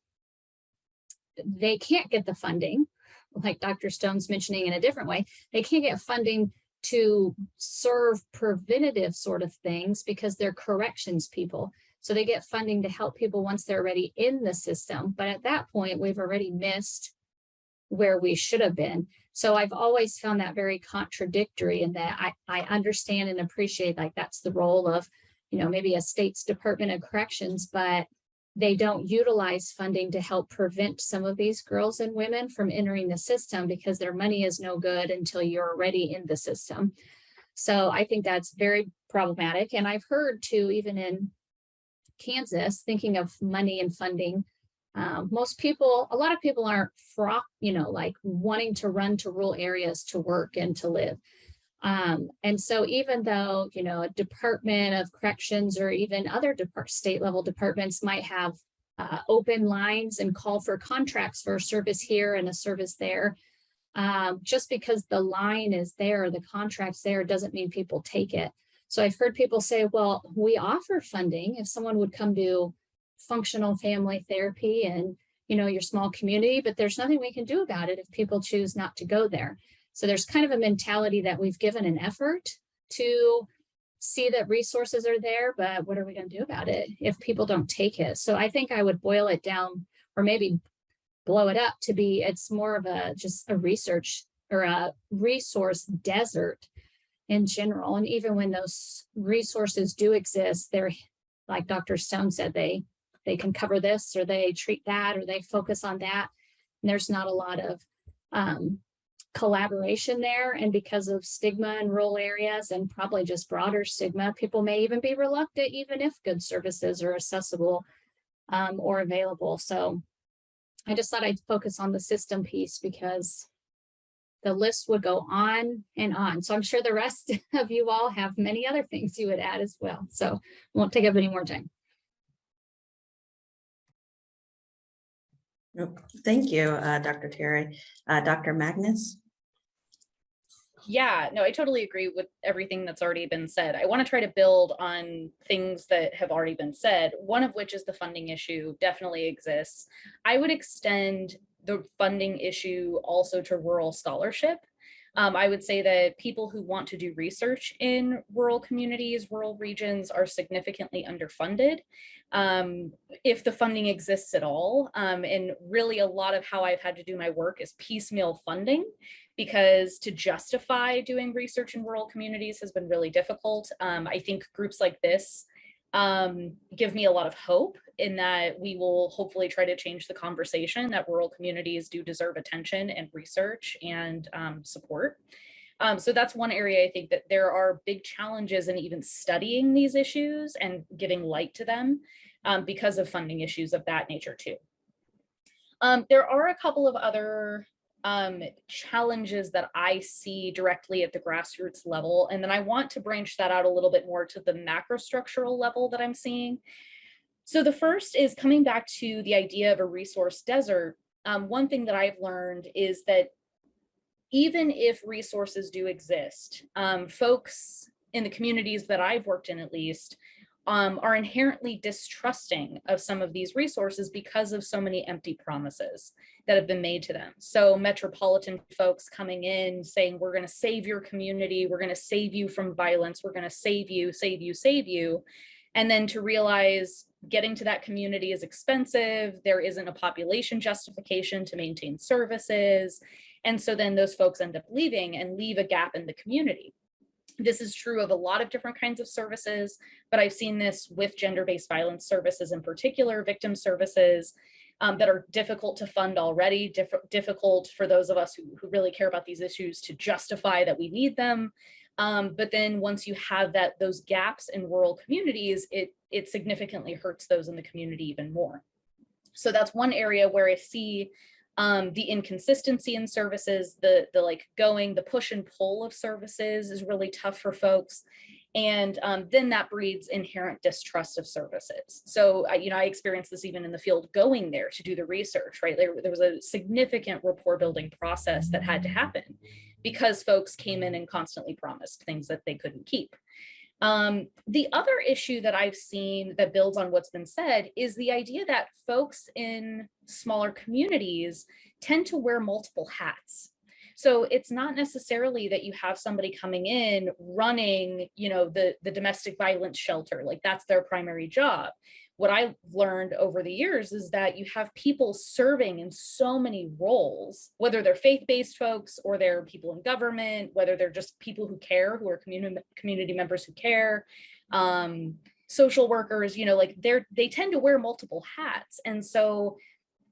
they can't get the funding, like Dr. Stone's mentioning in a different way. They can't get funding to serve preventative sort of things because they're corrections people. So they get funding to help people once they're already in the system. But at that point, we've already missed where we should have been. So I've always found that very contradictory in that I understand and appreciate like that's the role of, maybe a state's Department of Corrections, but they don't utilize funding to help prevent some of these girls and women from entering the system because their money is no good until you're already in the system. So I think that's very problematic. And I've heard too, even in Kansas, thinking of money and funding, a lot of people aren't like wanting to run to rural areas to work and to live. And so even though, a Department of Corrections or even other state level departments might have open lines and call for contracts for a service here and a service there, just because the line is there, the contract's there, doesn't mean people take it. So I've heard people say, well, we offer funding if someone would come do functional family therapy and, your small community, but there's nothing we can do about it if people choose not to go there. So there's kind of a mentality that we've given an effort to see that resources are there, but what are we going to do about it if people don't take it? So I think I would boil it down or maybe blow it up to be, it's more of just a research or a resource desert in general. And even when those resources do exist, they're, like Dr. Stone said, they can cover this or they treat that or they focus on that. And there's not a lot of collaboration there. And because of stigma in rural areas and probably just broader stigma, people may even be reluctant, even if good services are accessible or available. So I just thought I'd focus on the system piece because the list would go on and on. So I'm sure the rest of you all have many other things you would add as well. So won't take up any more time.
Thank you, Dr. Terry. Dr. Magnus?
Yeah, no, I totally agree with everything that's already been said. I want to try to build on things that have already been said, one of which is the funding issue definitely exists. I would extend the funding issue also to rural scholarship. I would say that people who want to do research in rural communities, rural regions are significantly underfunded, if the funding exists at all. And really a lot of how I've had to do my work is piecemeal funding, because to justify doing research in rural communities has been really difficult. I think groups like this give me a lot of hope in that we will hopefully try to change the conversation that rural communities do deserve attention and research and support. So that's one area I think that there are big challenges in even studying these issues and giving light to them because of funding issues of that nature too. There are a couple of other challenges that I see directly at the grassroots level. And then I want to branch that out a little bit more to the macrostructural level that I'm seeing. So the first is coming back to the idea of a resource desert. One thing that I've learned is that even if resources do exist, folks in the communities that I've worked in at least, are inherently distrusting of some of these resources because of so many empty promises that have been made to them. So metropolitan folks coming in saying, we're going to save your community, we're going to save you from violence, we're going to save you, save you, save you. And then to realize getting to that community is expensive, there isn't a population justification to maintain services. And so then those folks end up leaving and leave a gap in the community. This is true of a lot of different kinds of services, but I've seen this with gender-based violence services in particular, victim services that are difficult to fund already, difficult for those of us who really care about these issues to justify that we need them. But then once you have those gaps in rural communities, it significantly hurts those in the community even more. So that's one area where I see the inconsistency in services, the push and pull of services is really tough for folks. And then that breeds inherent distrust of services. So, I experienced this even in the field going there to do the research, right? There was a significant rapport building process that had to happen because folks came in and constantly promised things that they couldn't keep. The other issue that I've seen that builds on what's been said is the idea that folks in smaller communities tend to wear multiple hats. So it's not necessarily that you have somebody coming in running, the domestic violence shelter, like that's their primary job. What I've learned over the years is that you have people serving in so many roles, whether they're faith-based folks or they're people in government, whether they're just people who care, who are community members who care, social workers, they tend to wear multiple hats. And so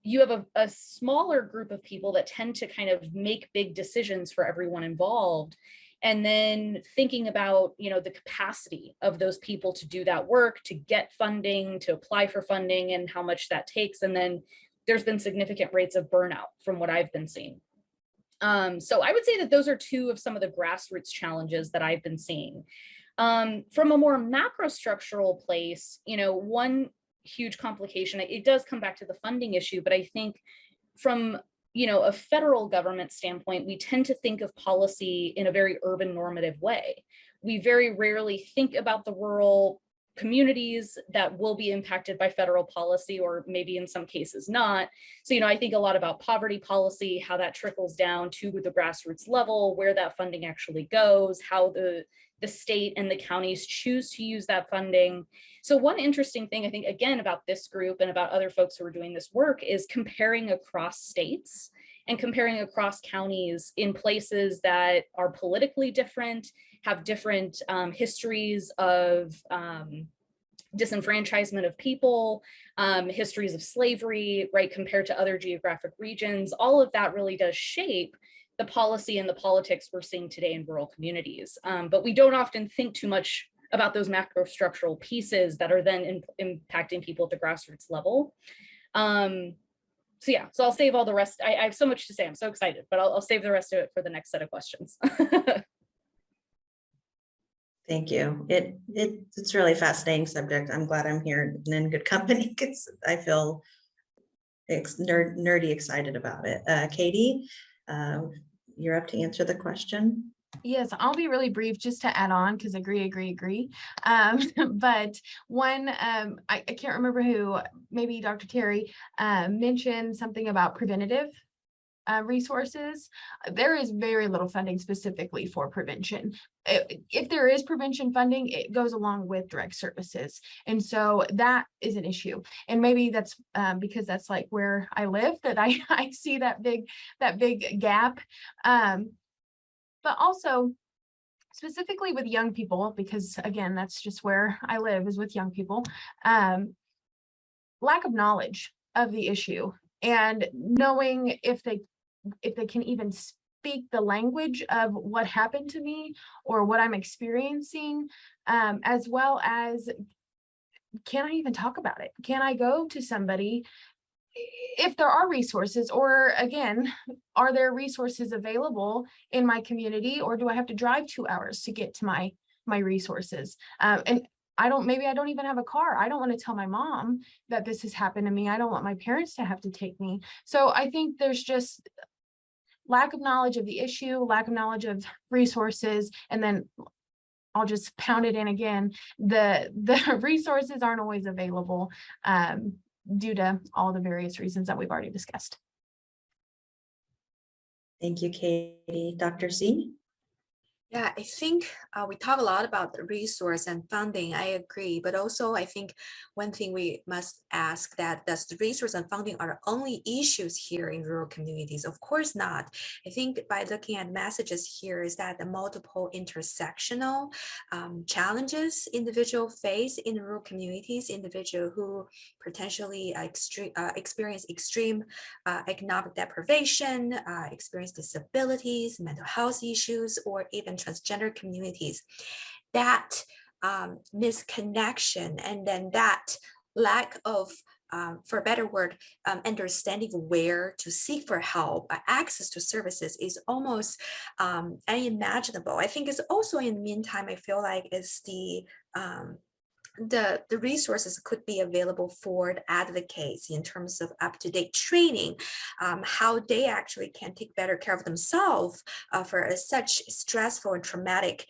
you have a smaller group of people that tend to kind of make big decisions for everyone involved. And then thinking about, the capacity of those people to do that work, to get funding, to apply for funding and how much that takes. And then there's been significant rates of burnout from what I've been seeing. So I would say that those are two of some of the grassroots challenges that I've been seeing. From a more macro structural place, one huge complication, it does come back to the funding issue, but I think from a federal government standpoint, we tend to think of policy in a very urban normative way. We very rarely think about the rural communities that will be impacted by federal policy, or maybe in some cases not. So, I think a lot about poverty policy, how that trickles down to the grassroots level, where that funding actually goes, how the state and the counties choose to use that funding. So one interesting thing, I think, again, about this group and about other folks who are doing this work is comparing across states and comparing across counties in places that are politically different, have different histories of disenfranchisement of people, histories of slavery, right, compared to other geographic regions. All of that really does shape the policy and the politics we're seeing today in rural communities. But we don't often think too much about those macro structural pieces that are then impacting people at the grassroots level. So I'll save all the rest. I have so much to say. I'm so excited, but I'll save the rest of it for the next set of questions.
Thank you. It's really fascinating subject. I'm glad I'm here and in good company because I feel nerdy excited about it. Katie, you're up to answer the question.
Yes, I'll be really brief just to add on because agree. But one, I can't remember who, maybe Dr. Terry mentioned something about preventative resources. There is very little funding specifically for prevention. If there is prevention funding, it goes along with direct services. And so that is an issue. And maybe that's because that's like where I live, that I see that big gap. But also specifically with young people, because again, that's just where I live, is with young people, lack of knowledge of the issue and knowing if they can even speak the language of what happened to me or what I'm experiencing, as well as, can I even talk about it? Can I go to somebody if there are resources, or again, are there resources available in my community, or do I have to drive 2 hours to get to my resources? And maybe I don't even have a car. I don't want to tell my mom that this has happened to me. I don't want my parents to have to take me. So I think there's just lack of knowledge of the issue, lack of knowledge of resources, and then I'll just pound it in again. The resources aren't always available due to all the various reasons that we've already discussed.
Thank you, Katie. Dr. Z?
Yeah, I think we talk a lot about the resource and funding. I agree, but also I think one thing we must ask that does the resource and funding are the only issues here in rural communities? Of course not. I think by looking at messages here is that the multiple intersectional challenges individual face in rural communities, individual who potentially experience extreme economic deprivation, experience disabilities, mental health issues, or even transgender communities. That misconnection and then that lack of for a better word, understanding where to seek for help, access to services is almost unimaginable. I think it's also in the meantime, I feel like is the resources could be available for the advocates in terms of up-to-date training, how they actually can take better care of themselves for such stressful and traumatic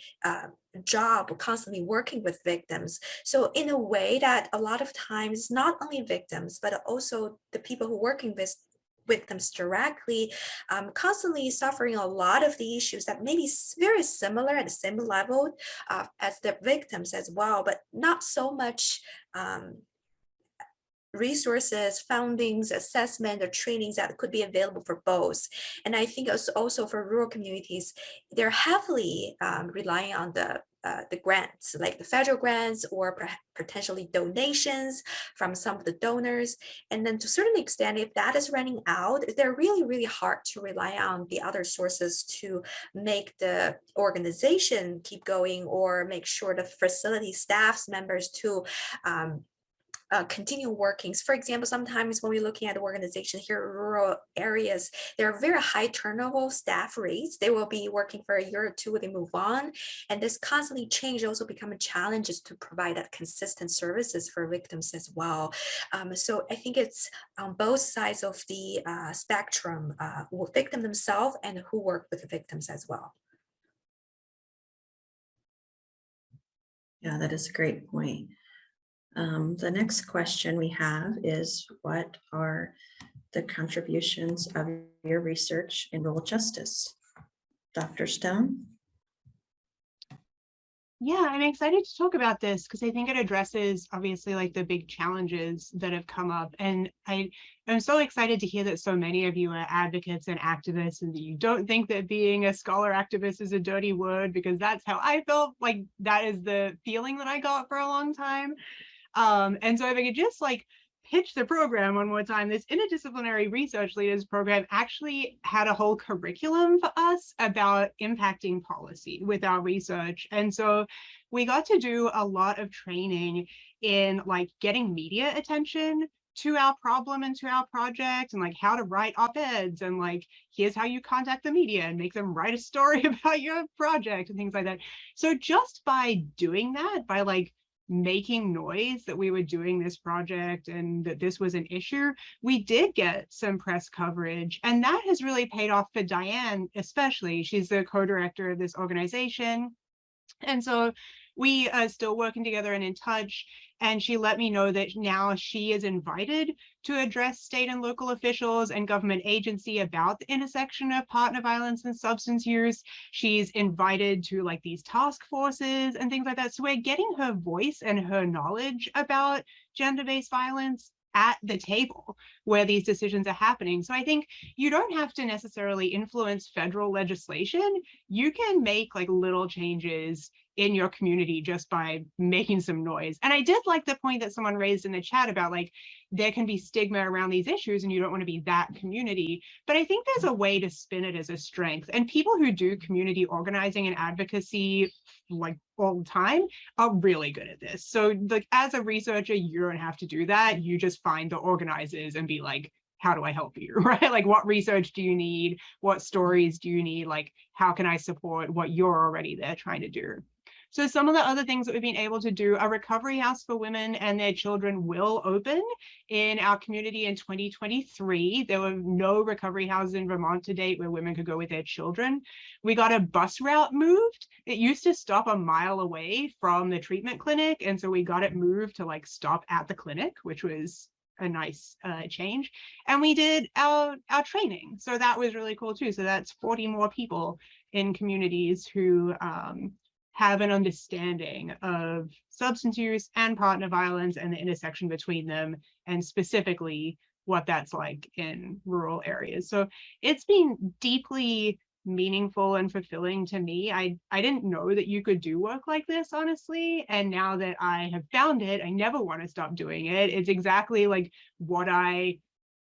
job, constantly working with victims. So in a way that a lot of times, not only victims, but also the people who are working with victims directly, constantly suffering a lot of the issues that may be very similar at the same level as the victims as well, but not so much resources, fundings, assessment, or trainings that could be available for both. And I think also for rural communities, they're heavily relying on the grants, like the federal grants or potentially donations from some of the donors. And then to a certain extent, if that is running out, they're really, really hard to rely on the other sources to make the organization keep going or make sure the facility staffs members to continue working. For example, sometimes when we're looking at the organization here in rural areas, there are very high turnover staff rates. They will be working for a year or two, they move on. And this constantly change also become a challenge to provide that consistent services for victims as well. So I think it's on both sides of the spectrum, victim themselves and who work with the victims as well.
Yeah, that is a great point. The next question we have is, what are the contributions of your research in rural justice? Dr. Stone?
Yeah, I'm excited to talk about this because I think it addresses obviously like the big challenges that have come up. And I'm so excited to hear that so many of you are advocates and activists and that you don't think that being a scholar activist is a dirty word, because that's how I felt. Like that is the feeling that I got for a long time. And so if I could just like pitch the program one more time, this interdisciplinary research leaders program actually had a whole curriculum for us about impacting policy with our research. And so we got to do a lot of training in like getting media attention to our problem and to our project, and like how to write op-eds, and like here's how you contact the media and make them write a story about your project and things like that. So just by doing that, by like making noise that we were doing this project and that this was an issue, we did get some press coverage, and that has really paid off for Diane especially. She's the co-director of this organization, and so we are still working together and in touch. And she let me know that now she is invited to address state and local officials and government agency about the intersection of partner violence and substance use. She's invited to like these task forces and things like that. So we're getting her voice and her knowledge about gender-based violence at the table where these decisions are happening. So I think you don't have to necessarily influence federal legislation. You can make like little changes in your community just by making some noise. And I did like the point that someone raised in the chat about like there can be stigma around these issues and you don't want to be that community. But I think there's a way to spin it as a strength. And people who do community organizing and advocacy like all the time are really good at this. So like as a researcher, you don't have to do that. You just find the organizers and be like, how do I help you, right? Like what research do you need? What stories do you need? Like how can I support what you're already there trying to do? So some of the other things that we've been able to do, a recovery house for women and their children will open in our community in 2023. There were no recovery houses in Vermont to date where women could go with their children. We got a bus route moved. It used to stop a mile away from the treatment clinic. And so we got it moved to like stop at the clinic, which was a nice change. And we did our training, so that was really cool too. So that's 40 more people in communities who have an understanding of substance use and partner violence and the intersection between them, and specifically what that's like in rural areas. So it's been deeply meaningful and fulfilling to me. I didn't know that you could do work like this, honestly. And now that I have found it, I never want to stop doing it. It's exactly like what I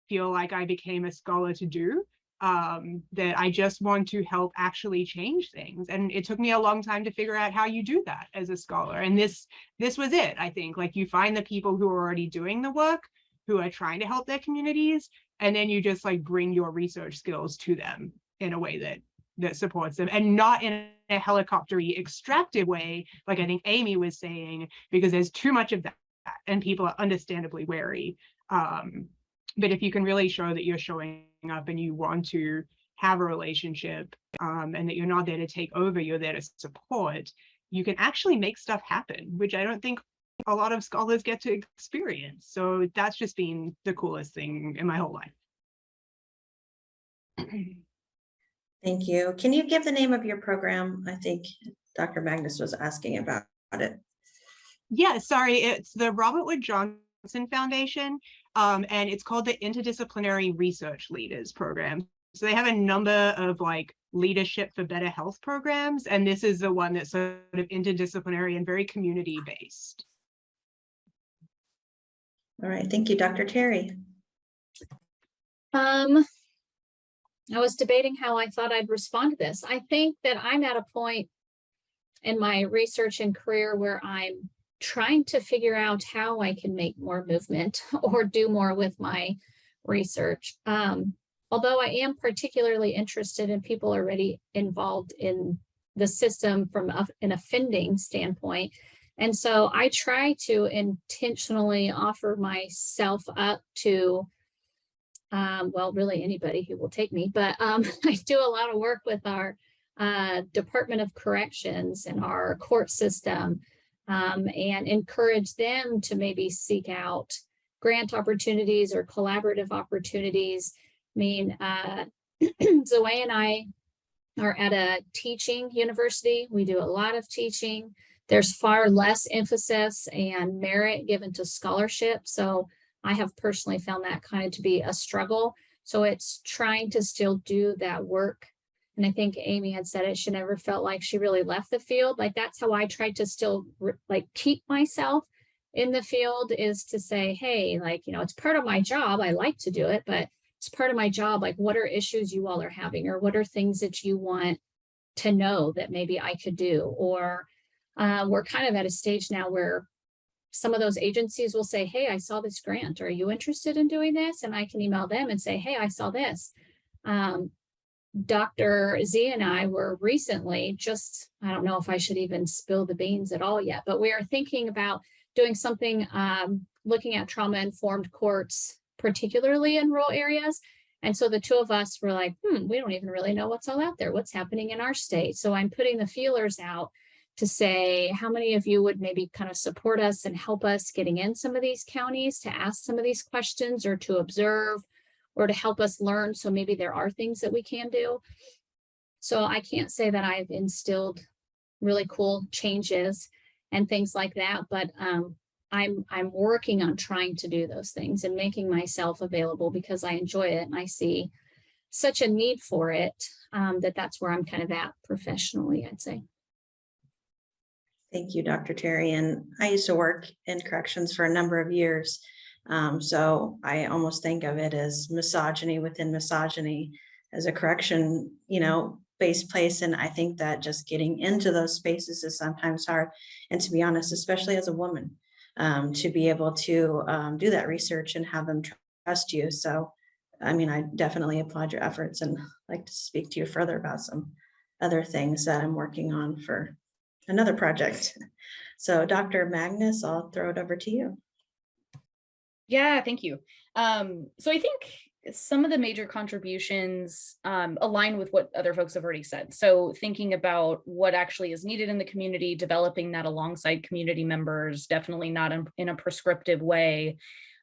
feel like I became a scholar to do. That I just want to help actually change things. And it took me a long time to figure out how you do that as a scholar. And this was it, I think. Like, you find the people who are already doing the work, who are trying to help their communities, and then you just like bring your research skills to them in a way that supports them, and not in a helicoptery extractive way, like I think Amy was saying, because there's too much of that and people are understandably wary. But if you can really show that you're showing up and you want to have a relationship, and that you're not there to take over, you're there to support, you can actually make stuff happen, which I don't think a lot of scholars get to experience. So that's just been the coolest thing in my whole life.
Thank you. Can you give the name of your program? I think Dr. Magnus was asking about it.
Yeah, sorry, it's the Robert Wood Johnson Foundation, and it's called the Interdisciplinary Research Leaders Program. So they have a number of like leadership for better health programs, and this is the one that's sort of interdisciplinary and very community based.
All right, thank you, Dr. Terry.
I was debating how I thought I'd respond to this. I think that I'm at a point in my research and career where I'm trying to figure out how I can make more movement or do more with my research. Although I am particularly interested in people already involved in the system from an offending standpoint. And so I try to intentionally offer myself up to, well, really anybody who will take me, but I do a lot of work with our Department of Corrections and our court system, and encourage them to maybe seek out grant opportunities or collaborative opportunities. I mean, Zoe and I are at a teaching university. We do a lot of teaching. There's far less emphasis and merit given to scholarship. So I have personally found that kind of to be a struggle. So it's trying to still do that work. And I think Amy had said it, she never felt like she really left the field. Like, that's how I tried to still like keep myself in the field, is to say, hey, like, you know, it's part of my job. I like to do it, but it's part of my job. Like, what are issues you all are having, or what are things that you want to know that maybe I could do? Or we're kind of at a stage now where some of those agencies will say, hey, I saw this grant. Are you interested in doing this? And I can email them and say, hey, I saw this. Dr. Z and I were recently just, I don't know if I should even spill the beans at all yet, but we are thinking about doing something, looking at trauma-informed courts, particularly in rural areas. And so the two of us were like, we don't even really know what's all out there, what's happening in our state. So I'm putting the feelers out to say, how many of you would maybe kind of support us and help us getting in some of these counties to ask some of these questions, or to observe, or to help us learn. So maybe there are things that we can do. So I can't say that I've instilled really cool changes and things like that, but I'm working on trying to do those things and making myself available because I enjoy it and I see such a need for it, that's where I'm kind of at professionally, I'd say.
Thank you, Dr. Terry. And I used to work in corrections for a number of years. So I almost think of it as misogyny within misogyny, as a correction, based place. And I think that just getting into those spaces is sometimes hard. And to be honest, especially as a woman, to be able to do that research and have them trust you. So, I mean, I definitely applaud your efforts and like to speak to you further about some other things that I'm working on for another project. So Dr. Magnus, I'll throw it over to you.
Yeah, thank you. So I think some of the major contributions align with what other folks have already said. So thinking about what actually is needed in the community, developing that alongside community members, definitely not in a prescriptive way.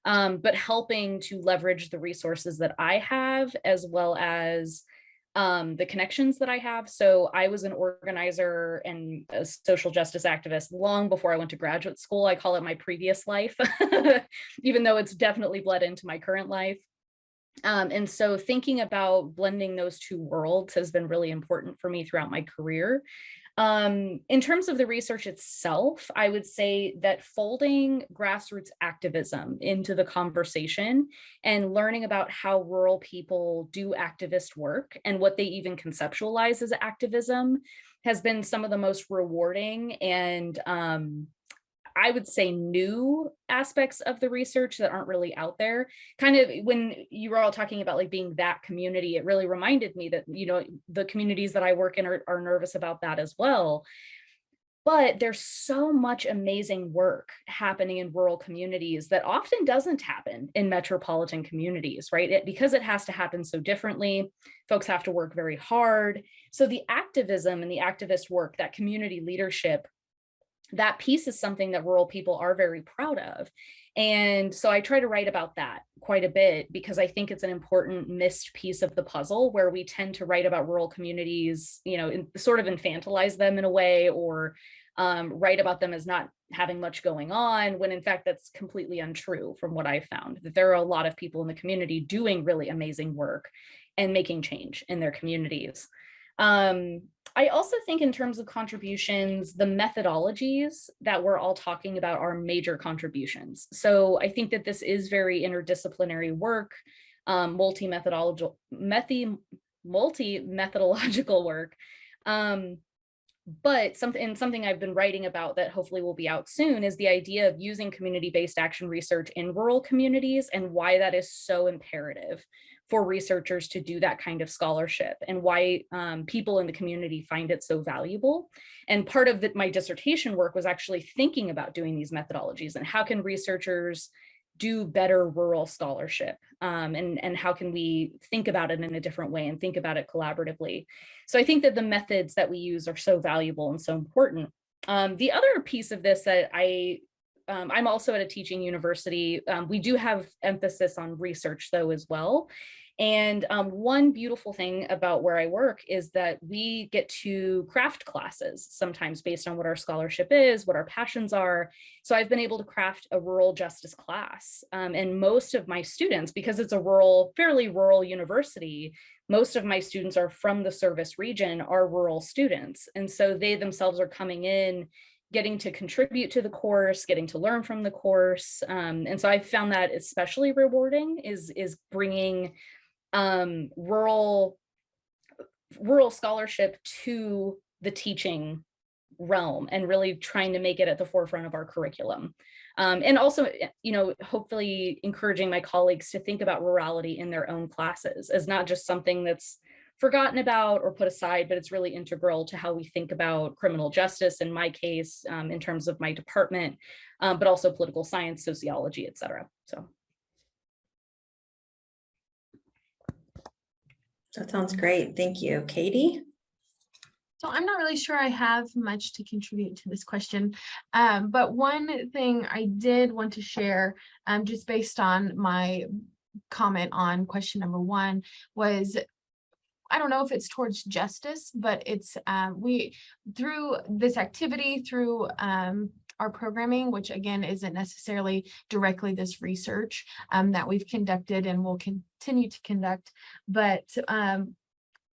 but helping to leverage the resources that I have, as well as the connections that I have. So I was an organizer and a social justice activist long before I went to graduate school. I call it my previous life, even though it's definitely bled into my current life. And so thinking about blending those two worlds has been really important for me throughout my career. In terms of the research itself, I would say that folding grassroots activism into the conversation and learning about how rural people do activist work and what they even conceptualize as activism has been some of the most rewarding and I would say new aspects of the research that aren't really out there. Kind of when you were all talking about like being that community, it really reminded me that, you know, the communities that I work in are nervous about that as well. But there's so much amazing work happening in rural communities that often doesn't happen in metropolitan communities, right? Because it has to happen so differently, folks have to work very hard. So the activism and the activist work, that community leadership, that piece is something that rural people are very proud of. And so I try to write about that quite a bit because I think it's an important missed piece of the puzzle where we tend to write about rural communities, you know, sort of infantilize them in a way, or write about them as not having much going on, when in fact that's completely untrue from what I've found, that there are a lot of people in the community doing really amazing work and making change in their communities. I also think in terms of contributions, the methodologies that we're all talking about are major contributions. So I think that this is very interdisciplinary work, multi-methodological work. But something I've been writing about that hopefully will be out soon is the idea of using community-based action research in rural communities and why that is so imperative for researchers to do that kind of scholarship, and why people in the community find it so valuable. And part of my dissertation work was actually thinking about doing these methodologies and how can researchers do better rural scholarship, and how can we think about it in a different way and think about it collaboratively. So I think that the methods that we use are so valuable and so important. The other piece of this that I'm also at a teaching university. We do have emphasis on research though as well. And one beautiful thing about where I work is that we get to craft classes sometimes based on what our scholarship is, what our passions are. So I've been able to craft a rural justice class. And most of my students, because it's a fairly rural university, most of my students are from the service region, are rural students. And so they themselves are coming in, getting to contribute to the course, getting to learn from the course. And so I found that especially rewarding is bringing rural scholarship to the teaching realm and really trying to make it at the forefront of our curriculum. And also, you know, hopefully encouraging my colleagues to think about rurality in their own classes as not just something that's forgotten about or put aside, but it's really integral to how we think about criminal justice, in my case, in terms of my department, but also political science, sociology, et cetera. So.
That sounds great. Thank you. Katie?
So I'm not really sure I have much to contribute to this question, but one thing I did want to share, just based on my comment on question number 1, was I don't know if it's towards justice, but it's we through this activity, through our programming, which again isn't necessarily directly this research that we've conducted and will continue to conduct, but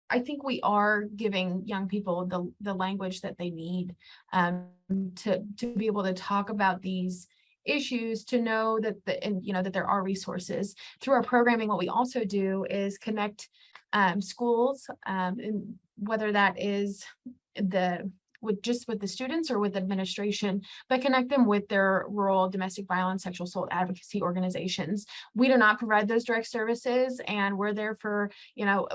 I think we are giving young people the language that they need to be able to talk about these issues, to know that that there are resources through our programming. What we also do is connect schools, and whether that is with the students or with administration, but connect them with their rural domestic violence, sexual assault advocacy organizations. We do not provide those direct services, and we're there for,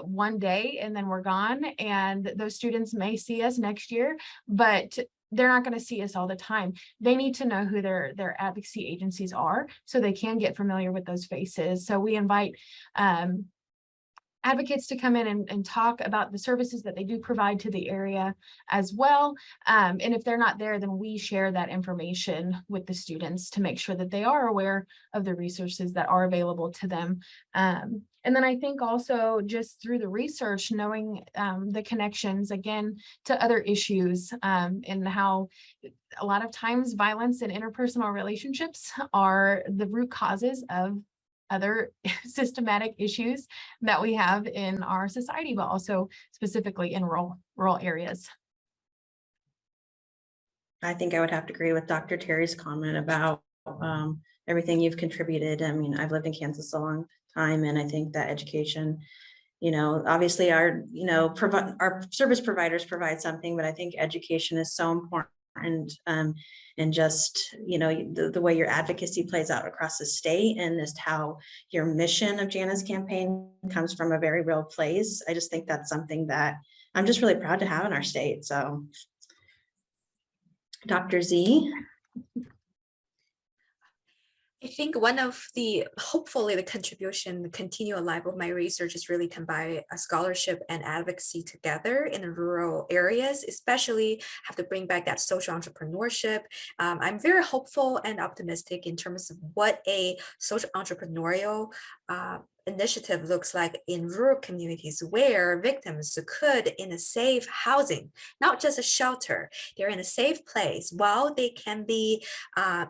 one day and then we're gone. And those students may see us next year, but they're not going to see us all the time. They need to know who their advocacy agencies are so they can get familiar with those faces. So we invite advocates to come in and talk about the services that they do provide to the area as well. And if they're not there, then we share that information with the students to make sure that they are aware of the resources that are available to them. And then I think also just through the research, knowing the connections again to other issues, and how a lot of times violence in interpersonal relationships are the root causes of other systematic issues that we have in our society, but also specifically in rural areas.
I think I would have to agree with Dr. Terry's comment about everything you've contributed. I mean, I've lived in Kansas a long time, and I think that education, obviously our, our service providers provide something, but I think education is so important. And just, the way your advocacy plays out across the state, and just how your mission of Jana's campaign comes from a very real place. I just think that's something that I'm just really proud to have in our state. So Dr. Z.
I think one of the, hopefully the contribution, the continue alive of my research is really combine a scholarship and advocacy together in the rural areas, especially have to bring back that social entrepreneurship. I'm very hopeful and optimistic in terms of what a social entrepreneurial initiative looks like in rural communities, where victims could, in a safe housing, not just a shelter, they're in a safe place while they can be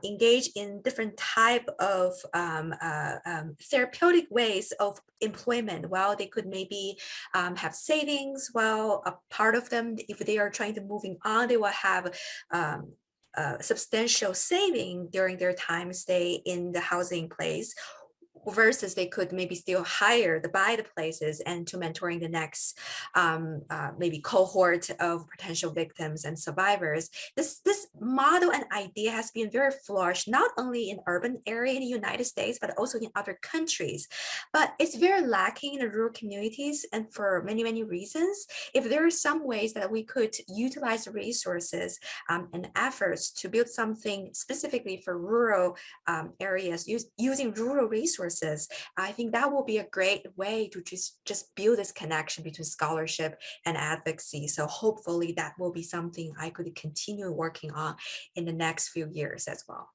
engaged in different type of therapeutic ways of employment, while they could maybe have savings, while a part of them, if they are trying to moving on, they will have substantial saving during their time stay in the housing place, versus they could maybe still hire the buy the places and to mentoring the next maybe cohort of potential victims and survivors. This model and idea has been very flourished, not only in urban area in the United States, but also in other countries. But it's very lacking in the rural communities, and for many, many reasons. If there are some ways that we could utilize the resources and efforts to build something specifically for rural areas, using rural resources, I think that will be a great way to just build this connection between scholarship and advocacy. So hopefully that will be something I could continue working on in the next few years as well.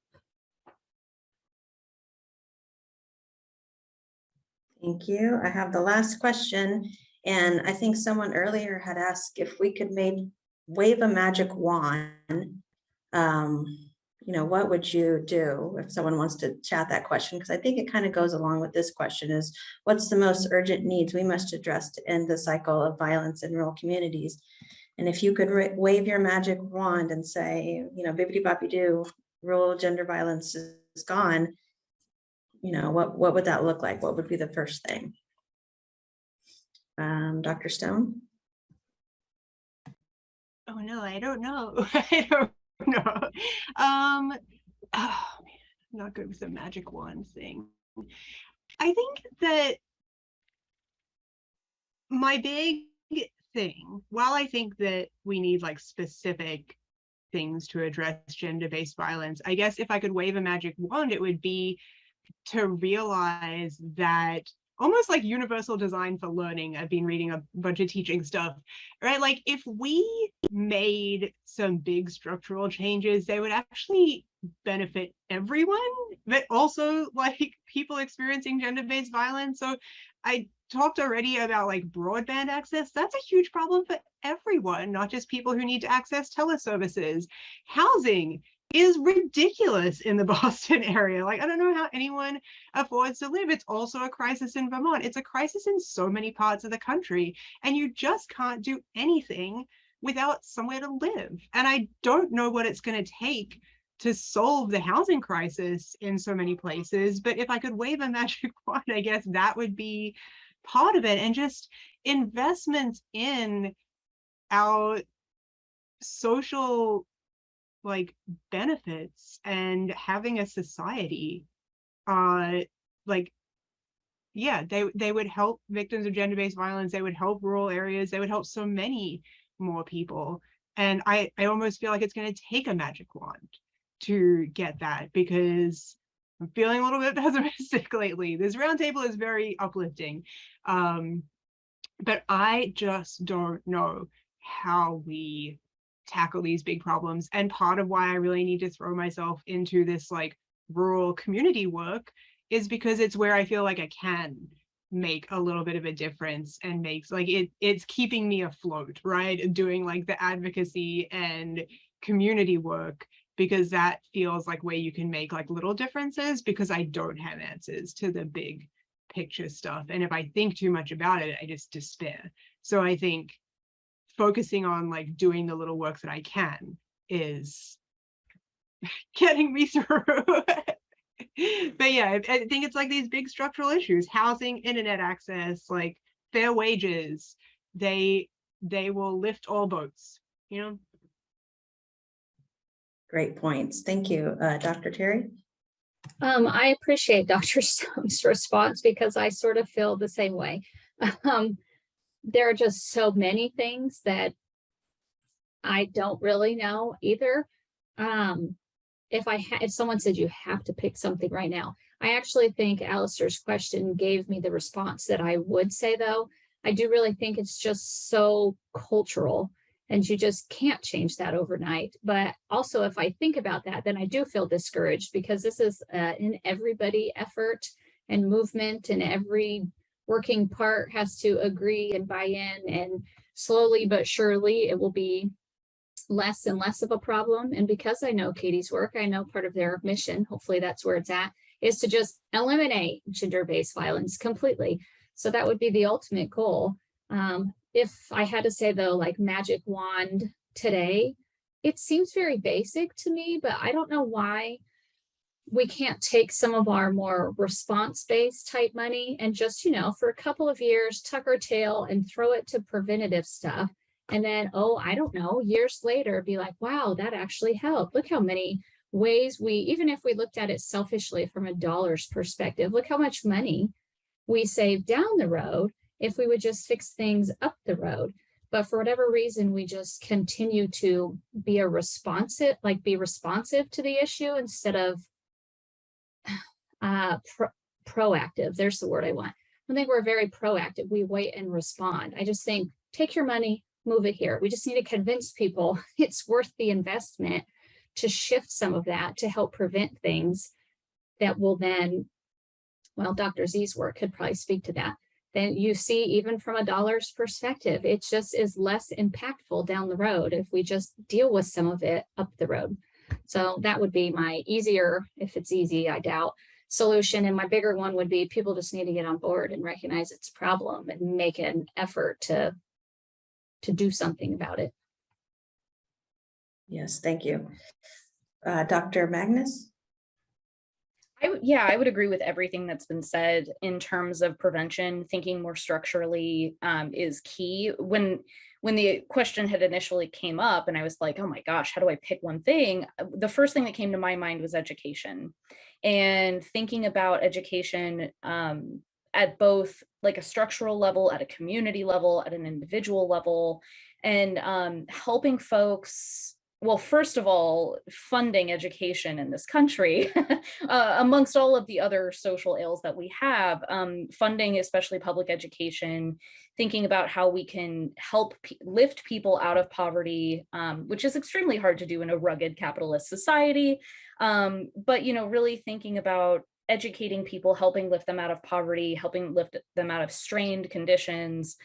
Thank you. I have the last question, and I think someone earlier had asked if we could wave a magic wand. What would you do if someone wants to chat that question? Because I think it kind of goes along with this question, is what's the most urgent needs we must address to end the cycle of violence in rural communities? And if you could wave your magic wand and say, bibbidi boppy doo, rural gender violence is gone, what would that look like? What would be the first thing? Dr. Stone?
Oh no, I don't know. I don't know. Oh man, I'm not good with the magic wand thing. I think that my big thing, while I think that we need like specific things to address gender-based violence, I guess if I could wave a magic wand, it would be to realize that almost like universal design for learning. I've been reading a bunch of teaching stuff, right? Like if we made some big structural changes, they would actually benefit everyone, but also like people experiencing gender-based violence. So I talked already about like broadband access. That's a huge problem for everyone, not just people who need to access teleservices. Housing is ridiculous in the Boston area. Like, I don't know how anyone affords to live. It's also a crisis in Vermont. It's a crisis in so many parts of the country, and you just can't do anything without somewhere to live. And I don't know what it's going to take to solve the housing crisis in so many places, but if I could wave a magic wand, I guess that would be part of it. And just investments in our social benefits and having a society, they would help victims of gender-based violence. They would help rural areas. They would help so many more people. And I almost feel like it's going to take a magic wand to get that, because I'm feeling a little bit pessimistic lately. This roundtable is very uplifting. but I just don't know how we tackle these big problems. And part of why I really need to throw myself into this like rural community work is because it's where I feel like I can make a little bit of a difference, and makes like it's keeping me afloat, right? Doing like the advocacy and community work, because that feels like way you can make like little differences, because I don't have answers to the big picture stuff. And if I think too much about it, I just despair. So I think focusing on like doing the little work that I can is getting me through. But yeah, I think it's like these big structural issues: housing, internet access, like fair wages. They will lift all boats, you know?
Great points. Thank you. Dr. Terry?
I appreciate Dr. Stone's response because I sort of feel the same way. There are just so many things that I don't really know either. If someone said you have to pick something right now, I actually think Alistair's question gave me the response that I would say, though. I do really think it's just so cultural, and you just can't change that overnight. But also, if I think about that, then I do feel discouraged, because this is an everybody effort and movement, and every working part has to agree and buy in, and slowly but surely it will be less and less of a problem. And because I know Katie's work, I know part of their mission, hopefully that's where it's at, is to just eliminate gender-based violence completely. So that would be the ultimate goal. If I had to say, though, like magic wand today, it seems very basic to me, but I don't know why we can't take some of our more response-based type money and just, for a couple of years, tuck our tail and throw it to preventative stuff. And then, I don't know, years later, be like, wow, that actually helped. Look how many ways even if we looked at it selfishly from a dollars perspective, look how much money we save down the road if we would just fix things up the road. But for whatever reason, we just continue to be responsive to the issue instead of proactive. There's the word I want. I think we're very proactive. We wait and respond. I just think, take your money, move it here. We just need to convince people it's worth the investment to shift some of that to help prevent things that will then, well, Dr. Z's work could probably speak to that. Then you see, even from a dollar's perspective, it just is less impactful down the road if we just deal with some of it up the road. So that would be my easier, if it's easy, I doubt, solution. And my bigger one would be people just need to get on board and recognize it's a problem and make an effort to do something about it.
Yes, thank you. Dr. Magnus?
I would agree with everything that's been said in terms of prevention. Thinking more structurally is key. When the question had initially came up and I was like, oh my gosh, how do I pick one thing? The first thing that came to my mind was education, and thinking about education at both like a structural level, at a community level, at an individual level, and helping folks. Well, first of all, funding education in this country, amongst all of the other social ills that we have, funding, especially public education, thinking about how we can help lift people out of poverty, which is extremely hard to do in a rugged capitalist society. But, really thinking about educating people, helping lift them out of poverty, helping lift them out of strained conditions,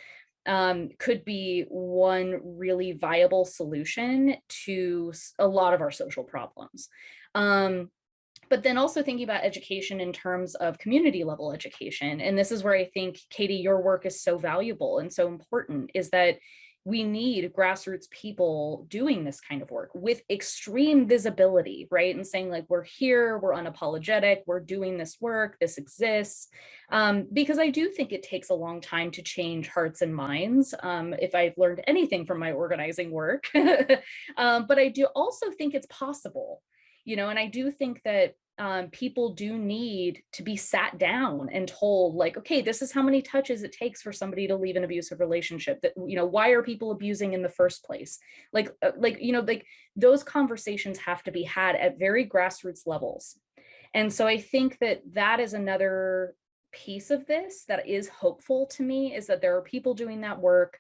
could be one really viable solution to a lot of our social problems. But then also thinking about education in terms of community level education. And this is where I think, Katie, your work is so valuable and so important, is that we need grassroots people doing this kind of work with extreme visibility, right? And saying like, we're here, we're unapologetic, we're doing this work, this exists. Because I do think it takes a long time to change hearts and minds, if I've learned anything from my organizing work. But I do also think it's possible, and I do think that people do need to be sat down and told, like, okay, this is how many touches it takes for somebody to leave an abusive relationship. That, why are people abusing in the first place? Like those conversations have to be had at very grassroots levels. And so I think that is another piece of this that is hopeful to me is that there are people doing that work,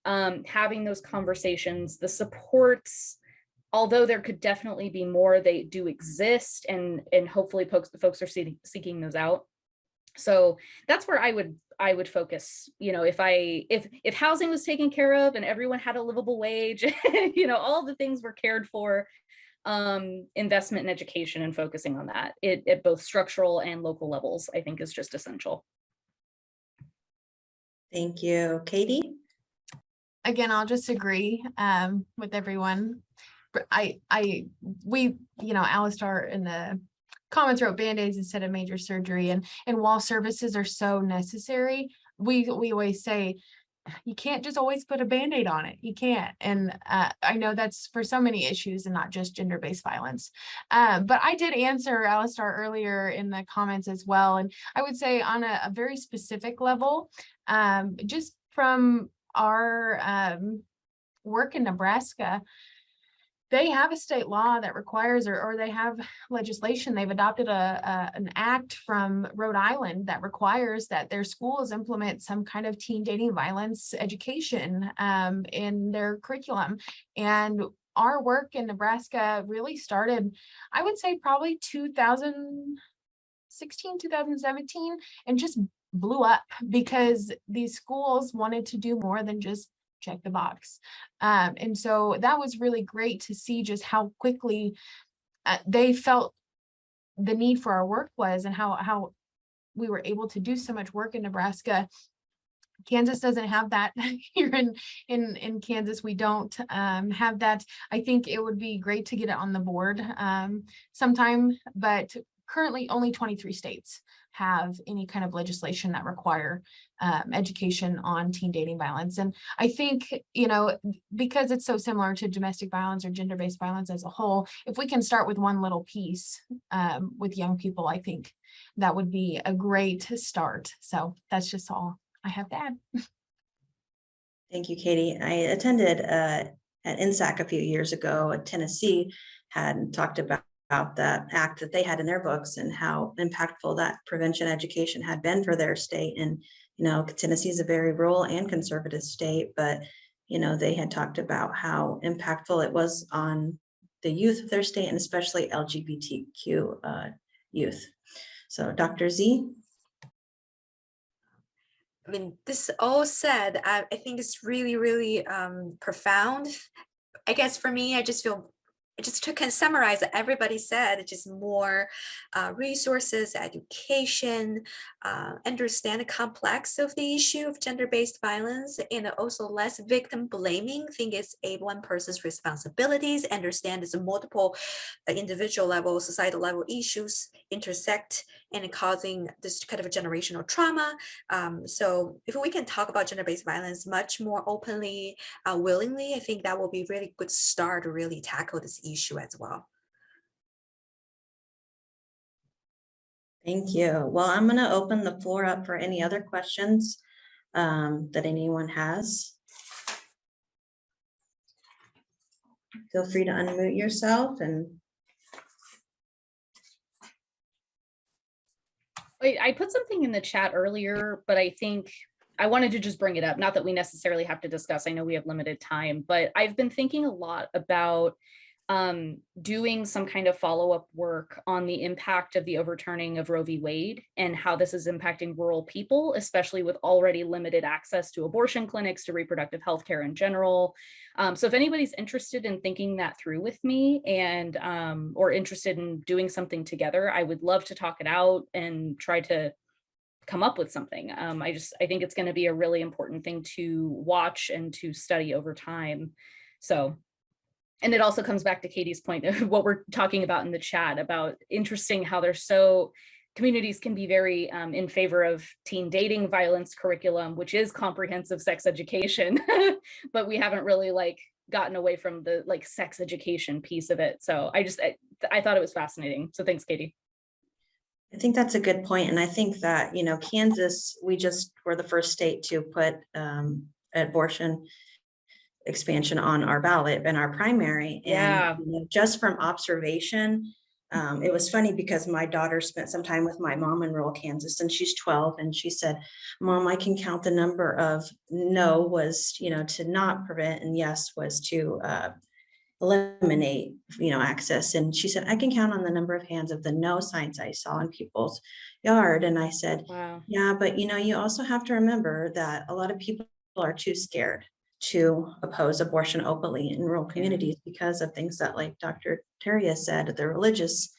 having those conversations, the supports, although there could definitely be more, they do exist, and hopefully folks are seeking those out. So that's where I would focus. You know, if housing was taken care of and everyone had a livable wage, you know, all the things were cared for, investment in education and focusing on that at both structural and local levels, I think is just essential.
Thank you. Katie?
Again, I'll just agree with everyone. But we, you know, Alistar in the comments wrote Band-Aids instead of major surgery. And while services are so necessary, we always say, you can't just always put a Band-Aid on it. You can't. And I know that's for so many issues and not just gender-based violence. But I did answer Alistar earlier in the comments as well. And I would say on a very specific level, just from our work in Nebraska, they have a state law that requires, or they have legislation. They've adopted an act from Rhode Island that requires that their schools implement some kind of teen dating violence education in their curriculum. And our work in Nebraska really started, I would say probably 2016, 2017, and just blew up because these schools wanted to do more than just check the box. And so that was really great to see just how quickly they felt the need for our work was, and how we were able to do so much work in Nebraska. Kansas doesn't have that. Here in Kansas, we don't have that. I think it would be great to get it on the board sometime, but currently only 23 states have any kind of legislation that require education on teen dating violence. And I think, you know, because it's so similar to domestic violence or gender-based violence as a whole, if we can start with one little piece with young people, I think that would be a great start. So that's just all I have to add.
Thank you, Katie. I attended at INSAC a few years ago. Tennessee had talked about that act that they had in their books and how impactful that prevention education had been for their state. And, you know, Tennessee is a very rural and conservative state, but, you know, they had talked about how impactful it was on the youth of their state, and especially LGBTQ youth. So Dr. Z?
I mean, this all said, I think it's really, really profound. I guess for me, I just feel, just to kind of summarize what everybody said, just more resources, education, understand the complex of the issue of gender-based violence, and also less victim blaming. I think it's one person's responsibilities, understand it's a multiple individual level, societal level issues intersect and causing this kind of a generational trauma. So if we can talk about gender-based violence much more openly, willingly, I think that will be a really good start to really tackle this issue as well.
Thank you. Well, I'm going to open the floor up for any other questions that anyone has. Feel free to unmute yourself. And
I put something in the chat earlier, but I think I wanted to just bring it up. Not that we necessarily have to discuss. I know we have limited time, but I've been thinking a lot about doing some kind of follow-up work on the impact of the overturning of Roe v. Wade and how this is impacting rural people, especially with already limited access to abortion clinics, to reproductive health care in general. So if anybody's interested in thinking that through with me and or interested in doing something together, I would love to talk it out and try to come up with something. I think it's going to be a really important thing to watch and to study over time. So, and it also comes back to Katie's point of what we're talking about in the chat about interesting how communities can be very in favor of teen dating violence curriculum, which is comprehensive sex education, but we haven't really gotten away from the sex education piece of it. So I thought it was fascinating. So thanks, Katie.
I think that's a good point. And I think that, you know, Kansas, we just were the first state to put abortion expansion on our ballot and our primary.
Yeah.
And you know, just from observation, it was funny because my daughter spent some time with my mom in rural Kansas, and she's 12, and she said, Mom, I can count the number of no was, to not prevent, and yes was to eliminate, access. And she said, I can count on the number of hands of the no signs I saw in people's yard. And I said,
Wow.
yeah, but you also have to remember that a lot of people are too scared to oppose abortion openly in rural communities because of things that, like Dr. Terry has said, the religious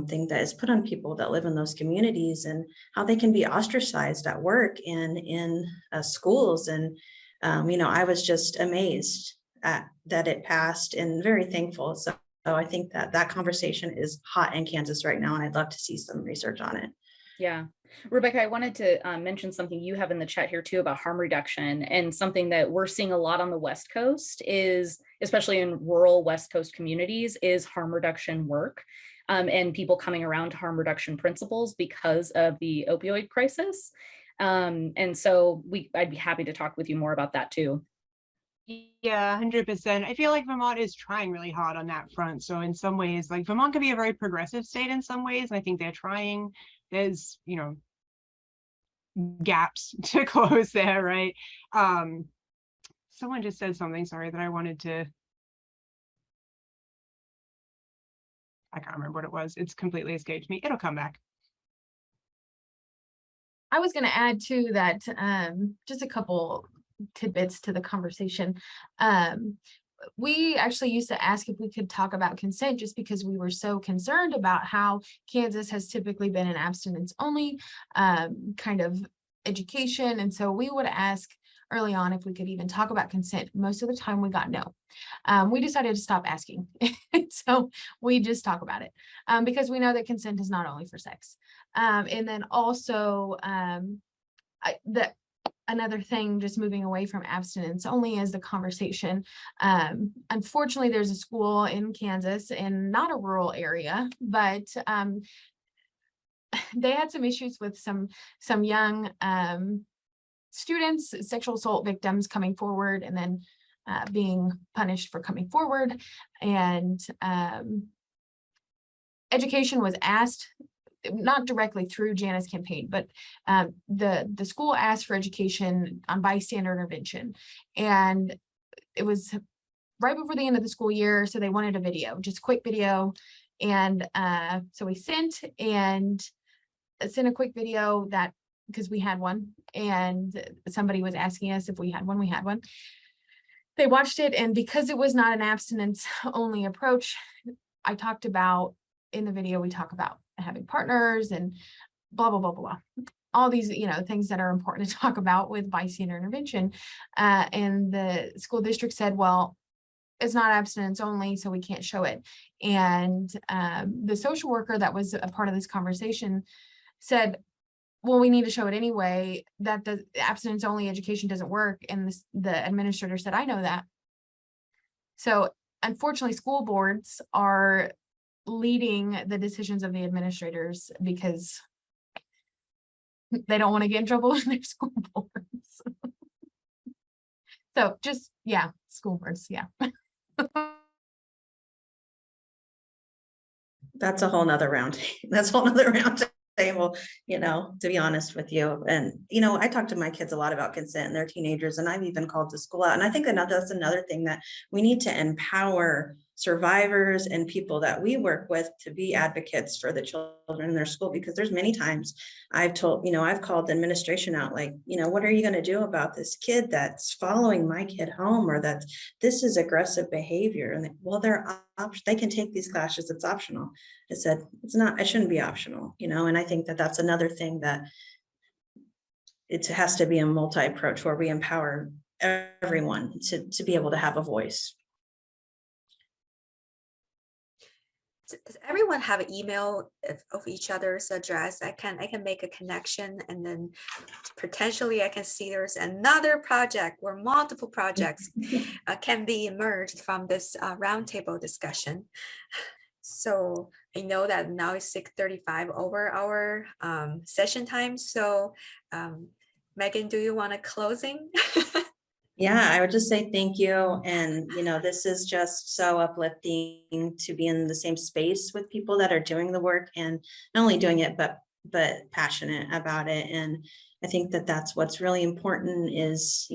thing that is put on people that live in those communities, and how they can be ostracized at work and in schools. And, I was just amazed that it passed, and very thankful. So I think that conversation is hot in Kansas right now, and I'd love to see some research on it.
Yeah. Rebecca, I wanted to mention something you have in the chat here too about harm reduction, and something that we're seeing a lot on the West Coast is, especially in rural West Coast communities, is harm reduction work and people coming around to harm reduction principles because of the opioid crisis. And so I'd be happy to talk with you more about that too.
Yeah, 100%. I feel like Vermont is trying really hard on that front. So in some ways, like Vermont can be a very progressive state in some ways, and I think they're trying. There's, gaps to close there, right? Someone just said something, sorry, that I wanted to, I can't remember what it was. It's completely escaped me. It'll come back.
I was going to add too that just a couple tidbits to the conversation. We actually used to ask if we could talk about consent just because we were so concerned about how Kansas has typically been an abstinence only kind of education. And so we would ask early on if we could even talk about consent. Most of the time we got no. We decided to stop asking. So we just talk about it because we know that consent is not only for sex. And then also another thing, just moving away from abstinence only as the conversation. Unfortunately, there's a school in Kansas, in not a rural area, but they had some issues with some young students, sexual assault victims coming forward and then being punished for coming forward. And education was asked, not directly through Jana's campaign, but the school asked for education on bystander intervention. And it was right before the end of the school year. So they wanted a video, just a quick video. And so we sent a quick video that, because we had one and somebody was asking us if we had one, we had one. They watched it, and because it was not an abstinence only approach, I talked about in the video, we talk about having partners and blah, blah, blah, blah, blah. All these, things that are important to talk about with bystander intervention. And the school district said, well, it's not abstinence only, so we can't show it. And the social worker that was a part of this conversation said, well, we need to show it anyway, that the abstinence only education doesn't work. And the administrator said, I know that. So unfortunately, school boards are leading the decisions of the administrators because they don't want to get in trouble in their school boards. So just, yeah, school boards, yeah.
That's a whole nother round. That's a whole nother round table, to be honest with you. And, I talk to my kids a lot about consent, and they're teenagers, and I've even called the school out. And I think that's another thing that we need to empower survivors and people that we work with to be advocates for the children in their school, because there's many times I've called the administration out, like, what are you going to do about this kid that's following my kid home, or that this is aggressive behavior? And they can take these classes, it's optional. I said, it shouldn't be optional, and I think that's another thing, that it has to be a multi-approach where we empower everyone to be able to have a voice.
Does everyone have an email of each other's address? I can make a connection, and then potentially I can see there's another project where multiple projects can be emerged from this roundtable discussion. So I know that now it's 6:35 over our session time. So Megan, do you want a closing?
Yeah, I would just say thank you. And, this is just so uplifting to be in the same space with people that are doing the work and not only doing it, but passionate about it. And I think that that's what's really important is,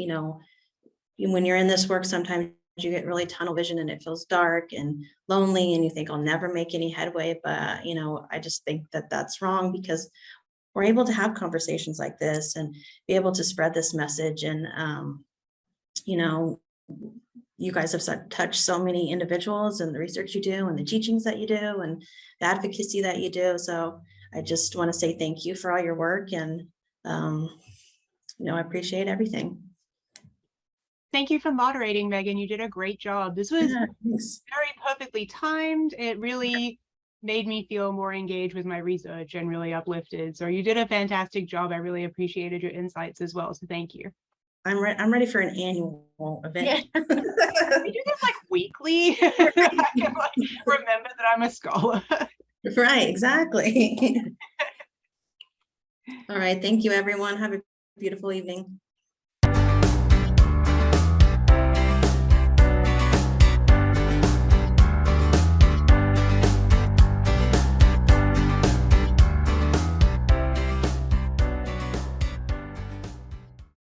when you're in this work, sometimes you get really tunnel vision and it feels dark and lonely and you think I'll never make any headway. But, I just think that that's wrong because we're able to have conversations like this and be able to spread this message. And, you guys have touched so many individuals and the research you do and the teachings that you do and the advocacy that you do. So I just want to say thank you for all your work and, I appreciate everything.
Thank you for moderating, Megan. You did a great job. This was
Yeah, thanks.
very perfectly timed. It really made me feel more engaged with my research and really uplifted. So you did a fantastic job. I really appreciated your insights as well. So thank you.
I'm ready for an annual event.
We do this like weekly. I can remember that I'm a scholar.
Right, exactly. All right, thank you, everyone. Have a beautiful evening.